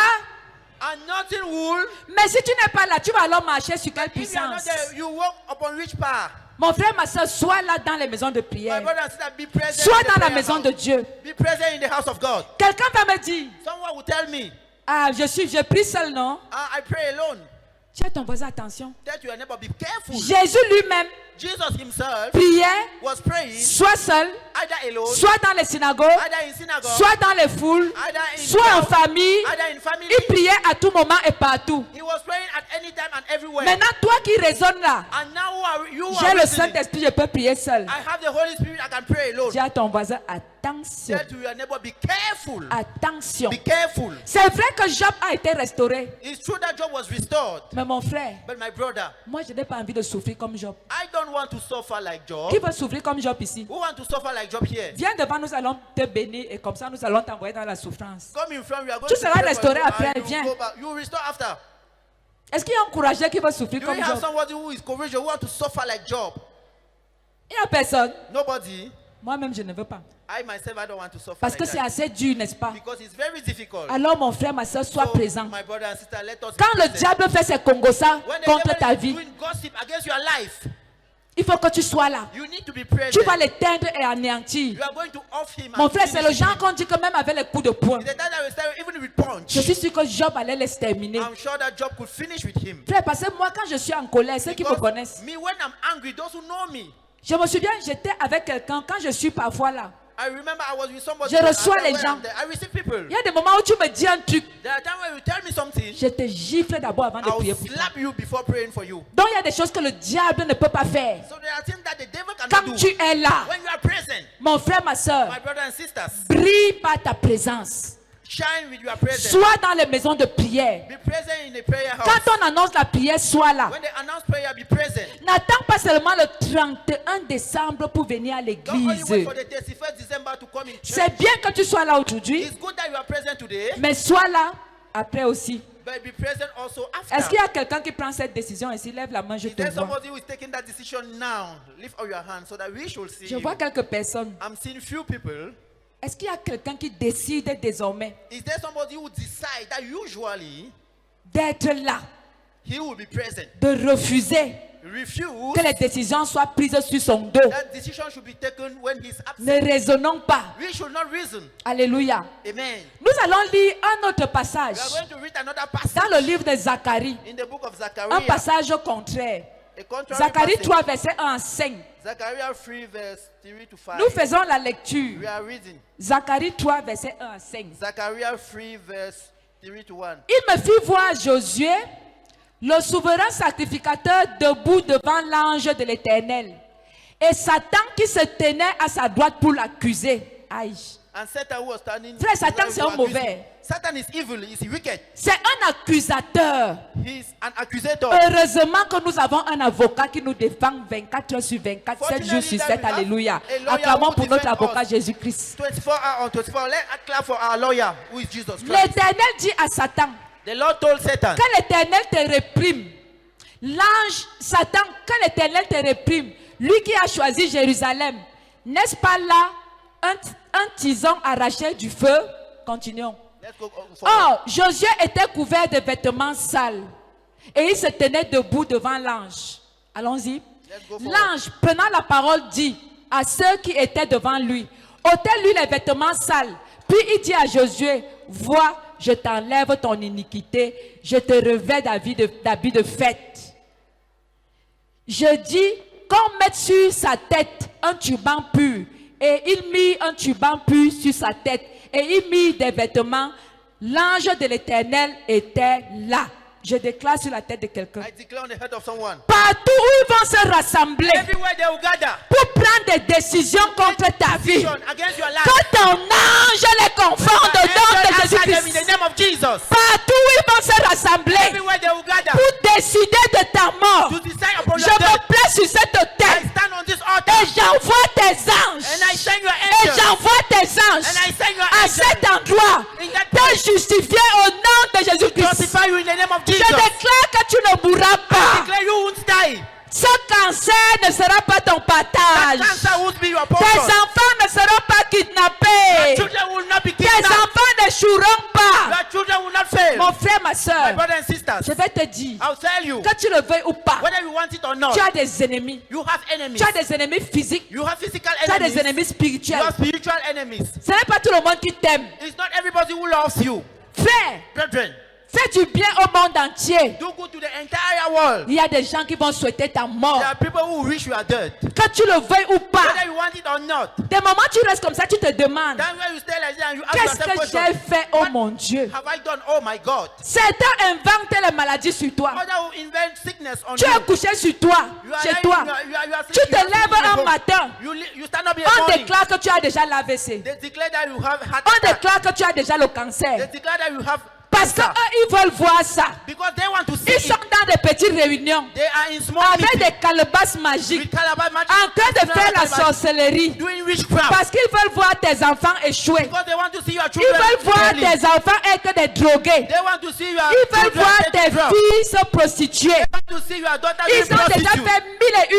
Speaker 2: and nothing will,
Speaker 1: Mais si tu n'es pas là, tu vas alors marcher sur quelle
Speaker 2: if you are not
Speaker 1: puissance?
Speaker 2: there, you walk upon which power?
Speaker 1: Mon frère, ma soeur, sois là dans les maisons de
Speaker 2: My
Speaker 1: prière.
Speaker 2: brother and sister, be present
Speaker 1: Sois
Speaker 2: in the
Speaker 1: dans la
Speaker 2: prayer
Speaker 1: maison
Speaker 2: house.
Speaker 1: de Dieu.
Speaker 2: Be present in the house of God.
Speaker 1: Quelqu'un va me dire,
Speaker 2: Someone will tell me,
Speaker 1: ah, je prie seul, non?
Speaker 2: I pray alone.
Speaker 1: Tiens ton voisin, attention.
Speaker 2: Tell to your neighbor, be careful.
Speaker 1: Jésus lui-même
Speaker 2: Jesus himself
Speaker 1: priait,
Speaker 2: was praying
Speaker 1: soit seul,
Speaker 2: either alone,
Speaker 1: soit dans les synagogues,
Speaker 2: either in synagogue,
Speaker 1: soit dans les foules,
Speaker 2: either in
Speaker 1: soit en
Speaker 2: crowd,
Speaker 1: famille.
Speaker 2: either in family.
Speaker 1: Il priait à tout moment et partout.
Speaker 2: He was praying at any time and everywhere.
Speaker 1: Maintenant, toi qui raisonnes là,
Speaker 2: And now you
Speaker 1: j'ai
Speaker 2: are
Speaker 1: le
Speaker 2: listening.
Speaker 1: Saint-Esprit, je peux prier seul.
Speaker 2: I have the Holy Spirit, I can pray alone.
Speaker 1: Dis à ton voisin, attention,
Speaker 2: Tell to your neighbor, be careful.
Speaker 1: attention.
Speaker 2: Be careful.
Speaker 1: C'est vrai que Job a été restauré.
Speaker 2: It's true that Job was restored.
Speaker 1: Mais mon frère,
Speaker 2: But my brother,
Speaker 1: moi je n'ai pas envie de souffrir comme Job.
Speaker 2: I don't want to suffer like Job.
Speaker 1: Qui veut souffrir comme Job ici?
Speaker 2: Who want to suffer like Job here?
Speaker 1: Viens devant, nous allons te bénir et comme ça nous allons t'envoyer dans la souffrance.
Speaker 2: Come in front, we are going
Speaker 1: Tu
Speaker 2: to
Speaker 1: seras
Speaker 2: pray for
Speaker 1: restauré
Speaker 2: you
Speaker 1: après,
Speaker 2: and you
Speaker 1: viens.
Speaker 2: go back. You will restore after.
Speaker 1: Est-ce qu'il y a un courageux qui veut souffrir
Speaker 2: Do
Speaker 1: comme
Speaker 2: we have
Speaker 1: Job?
Speaker 2: somebody who is courageous, who want to suffer like Job?
Speaker 1: Il n'y a personne.
Speaker 2: Nobody.
Speaker 1: Moi-même, je ne veux pas.
Speaker 2: I myself, I don't want to suffer
Speaker 1: Parce
Speaker 2: like
Speaker 1: que c'est
Speaker 2: that.
Speaker 1: assez dur, n'est-ce pas?
Speaker 2: Because it's very difficult.
Speaker 1: Alors mon frère, ma soeur, sois
Speaker 2: So,
Speaker 1: présent.
Speaker 2: my brother and sister, let us be
Speaker 1: Quand le
Speaker 2: present.
Speaker 1: diable fait ses congossas
Speaker 2: When the
Speaker 1: contre
Speaker 2: devil
Speaker 1: ta
Speaker 2: is
Speaker 1: vie,
Speaker 2: doing gossip against your life,
Speaker 1: il faut que tu sois là.
Speaker 2: you need to be present.
Speaker 1: Tu vas l'éteindre et anéantir.
Speaker 2: You are going to off him.
Speaker 1: Mon
Speaker 2: and
Speaker 1: frère, c'est le
Speaker 2: finish
Speaker 1: genre
Speaker 2: him.
Speaker 1: qu'on dit que même avec les coups de poing,
Speaker 2: It's the time that we start even with punch.
Speaker 1: je suis sûr que Job allait l'exterminer.
Speaker 2: I'm sure that Job could finish with him.
Speaker 1: Frère, parce que moi, quand je suis en colère, ceux qui me
Speaker 2: Because
Speaker 1: connaissent,
Speaker 2: me, when I'm angry, those who know me,
Speaker 1: je me souviens, j'étais avec quelqu'un, quand je suis parfois là,
Speaker 2: I remember I was with somebody.
Speaker 1: Je reçois
Speaker 2: and
Speaker 1: les
Speaker 2: when
Speaker 1: gens.
Speaker 2: I'm there, I receive people.
Speaker 1: il y a des moments où tu me dis un truc,
Speaker 2: There are times when you tell me something,
Speaker 1: je te gifle d'abord avant de
Speaker 2: I'll
Speaker 1: prier pour toi.
Speaker 2: slap you before praying for you.
Speaker 1: Donc il y a des choses que le diable ne peut pas faire.
Speaker 2: So there are things that the devil cannot
Speaker 1: Quand
Speaker 2: do.
Speaker 1: tu es là,
Speaker 2: When you are present,
Speaker 1: mon frère, ma soeur,
Speaker 2: my brothers and sisters,
Speaker 1: brille par ta présence.
Speaker 2: shine with your presence.
Speaker 1: Sois dans les maisons de prière.
Speaker 2: Be present in the prayer house.
Speaker 1: Quand on annonce la prière, sois là.
Speaker 2: When they announce prayer, be present.
Speaker 1: N'attends pas seulement le 31 décembre pour venir à
Speaker 2: Don't only wait
Speaker 1: l'église.
Speaker 2: for the 31st December to come in church.
Speaker 1: C'est bien que tu sois là aujourd'hui,
Speaker 2: It's good that you are present today,
Speaker 1: mais sois là après aussi.
Speaker 2: but be present also
Speaker 1: Est-ce
Speaker 2: after.
Speaker 1: qu'il y a quelqu'un qui prend cette décision ici? Lève la main, je
Speaker 2: Is
Speaker 1: te
Speaker 2: there
Speaker 1: vois.
Speaker 2: somebody who is taking that decision now? Lift up your hand so that we should see
Speaker 1: Je
Speaker 2: you.
Speaker 1: vois quelques personnes.
Speaker 2: I'm seeing few people.
Speaker 1: Est-ce qu'il y a quelqu'un qui décide désormais
Speaker 2: Is there somebody who decide that usually
Speaker 1: d'être là,
Speaker 2: he will be present?
Speaker 1: de refuser
Speaker 2: Refuse.
Speaker 1: que les décisions soient prises sur son dos?
Speaker 2: That decision should be taken when he's absent.
Speaker 1: Ne raisonnons pas.
Speaker 2: We should not reason.
Speaker 1: Alléluia.
Speaker 2: Amen.
Speaker 1: Nous allons lire un autre passage
Speaker 2: We are going to read another passage
Speaker 1: dans le livre de Zacharie.
Speaker 2: in the book of
Speaker 1: Un
Speaker 2: Zachariah.
Speaker 1: passage contraire.
Speaker 2: A contrary
Speaker 1: Zacharie
Speaker 2: passage.
Speaker 1: 3, verset 1 à 5.
Speaker 2: Zachariah 3 verse 3 to 5.
Speaker 1: Nous faisons la lecture.
Speaker 2: We are reading.
Speaker 1: Zacharie 3, verset 1 à 5.
Speaker 2: Zachariah 3 verse 3 to 1.
Speaker 1: Il me fit voir Josué, le souverain sacrificateur, debout devant l'ange de l'Éternel, et Satan qui se tenait à sa droite pour l'accuser. Aïe.
Speaker 2: And Satan who was standing.
Speaker 1: Frère, Satan, c'est un
Speaker 2: to accuse
Speaker 1: mauvais.
Speaker 2: him. Satan is evil. He's wicked.
Speaker 1: C'est un accusateur.
Speaker 2: He's an accusator.
Speaker 1: Heureusement que nous avons un avocat qui nous défend 24 heures sur 24, 7 jours sur 7. Alléluia. Acclamons pour notre avocat Jésus-Christ.
Speaker 2: 24 hours on 24. Let's clap for our lawyer who is Jesus Christ.
Speaker 1: L'Éternel dit à Satan,
Speaker 2: The Lord told Satan,
Speaker 1: que l'Éternel te réprime. L'ange, Satan, que l'Éternel te réprime. Lui qui a choisi Jérusalem. N'est-ce pas là un tison arraché du feu? Continuons.
Speaker 2: let's go forward.
Speaker 1: Or, Josué était couvert de vêtements sales. Et il se tenait debout devant l'ange. Allons-y.
Speaker 2: Let's go forward.
Speaker 1: L'ange, prenant la parole, dit à ceux qui étaient devant lui, ôtez-lui les vêtements sales. Puis il dit à Josué, vois, je t'enlève ton iniquité, je te revêts d'habits de fête. Je dis qu'on mette sur sa tête un turban pur. Et il mit un turban pur sur sa tête. Et il mit des vêtements. L'ange de l'Éternel était là. Je déclare sur la tête de quelqu'un.
Speaker 2: I declare on the head of someone.
Speaker 1: Partout où ils vont se rassembler
Speaker 2: Everywhere they will gather.
Speaker 1: pour prendre des décisions contre ta vie.
Speaker 2: Decision against your life.
Speaker 1: Que ton ange les confonde au nom de
Speaker 2: Answer them in the
Speaker 1: Jésus-Christ.
Speaker 2: name of Jesus.
Speaker 1: Partout où ils vont se rassembler
Speaker 2: Everywhere they will gather
Speaker 1: pour décider de ta mort.
Speaker 2: to decide upon
Speaker 1: Je
Speaker 2: your
Speaker 1: me
Speaker 2: death.
Speaker 1: place sur cette
Speaker 2: I
Speaker 1: terre
Speaker 2: stand on this altar
Speaker 1: et j'envoie tes anges.
Speaker 2: and I send your
Speaker 1: Et
Speaker 2: angels
Speaker 1: j'envoie tes anges
Speaker 2: and I send your
Speaker 1: à
Speaker 2: angels
Speaker 1: cet endroit
Speaker 2: in that
Speaker 1: te
Speaker 2: place
Speaker 1: justifier au nom de
Speaker 2: to
Speaker 1: Jésus-Christ.
Speaker 2: justify you in the name of
Speaker 1: Je
Speaker 2: Jesus.
Speaker 1: déclare que tu ne mourras
Speaker 2: I
Speaker 1: pas.
Speaker 2: declare you won't die.
Speaker 1: Ce cancer ne sera pas ton
Speaker 2: That
Speaker 1: partage.
Speaker 2: cancer won't be your
Speaker 1: Tes
Speaker 2: portion.
Speaker 1: enfants ne seront pas
Speaker 2: Your
Speaker 1: kidnappés.
Speaker 2: children will not be
Speaker 1: Tes
Speaker 2: kidnapped.
Speaker 1: enfants n'échoueront pas.
Speaker 2: Your children will not fail.
Speaker 1: Mon frère, ma
Speaker 2: My
Speaker 1: soeur,
Speaker 2: brothers and sisters,
Speaker 1: je vais te dire,
Speaker 2: I'll tell you,
Speaker 1: que tu le veuilles ou pas,
Speaker 2: whether you want it or not,
Speaker 1: tu as des ennemis.
Speaker 2: you have enemies.
Speaker 1: Tu as des ennemis physiques.
Speaker 2: You have physical
Speaker 1: Tu as des
Speaker 2: enemies.
Speaker 1: ennemis
Speaker 2: You
Speaker 1: spirituels.
Speaker 2: have spiritual enemies.
Speaker 1: Ce n'est pas tout le monde qui t'aime.
Speaker 2: It's not everybody who loves you.
Speaker 1: Frère,
Speaker 2: Brethren,
Speaker 1: fais du bien au monde entier.
Speaker 2: do good to the entire world.
Speaker 1: Il y a des gens qui vont souhaiter ta mort.
Speaker 2: There are people who wish you are dead.
Speaker 1: Que tu le veuilles ou pas.
Speaker 2: Whether you want it or not.
Speaker 1: Des moments tu restes comme ça, tu te demandes,
Speaker 2: Then when you stay like that and you ask
Speaker 1: qu'est-ce
Speaker 2: yourself
Speaker 1: que j'ai
Speaker 2: questions,
Speaker 1: fait, oh
Speaker 2: what
Speaker 1: mon Dieu?
Speaker 2: have I done? Oh my God.
Speaker 1: Certains inventent les maladies sur toi.
Speaker 2: Others will invent sickness on
Speaker 1: Tu
Speaker 2: you.
Speaker 1: es couché sur toi,
Speaker 2: You are
Speaker 1: chez
Speaker 2: lying,
Speaker 1: toi.
Speaker 2: you are
Speaker 1: Tu
Speaker 2: sleeping,
Speaker 1: te
Speaker 2: you are
Speaker 1: lèves
Speaker 2: sleeping in
Speaker 1: un
Speaker 2: the home.
Speaker 1: matin.
Speaker 2: You stand up in the
Speaker 1: On
Speaker 2: morning.
Speaker 1: déclare que tu as déjà l'AVC.
Speaker 2: They declare that you have heart
Speaker 1: On
Speaker 2: attack.
Speaker 1: déclare que tu as déjà le
Speaker 2: They
Speaker 1: cancer.
Speaker 2: declare that you have
Speaker 1: Parce qu'eux,
Speaker 2: cancer.
Speaker 1: ils veulent voir ça.
Speaker 2: Because they want to see
Speaker 1: Ils
Speaker 2: it.
Speaker 1: sont dans des petites réunions
Speaker 2: They are in small
Speaker 1: avec
Speaker 2: meetings
Speaker 1: des calebasses magiques
Speaker 2: with calabash magic,
Speaker 1: en train de faire la sorcellerie.
Speaker 2: doing witchcraft.
Speaker 1: Parce qu'ils veulent voir tes enfants échouer.
Speaker 2: Because they want to see your
Speaker 1: Ils
Speaker 2: children
Speaker 1: veulent voir
Speaker 2: failing.
Speaker 1: tes enfants être des drogués.
Speaker 2: They want to see your
Speaker 1: Ils veulent
Speaker 2: children
Speaker 1: voir
Speaker 2: taking
Speaker 1: tes
Speaker 2: drugs.
Speaker 1: filles se prostituer.
Speaker 2: They want to see your daughter
Speaker 1: Ils
Speaker 2: being
Speaker 1: ont déjà
Speaker 2: prostitute.
Speaker 1: fait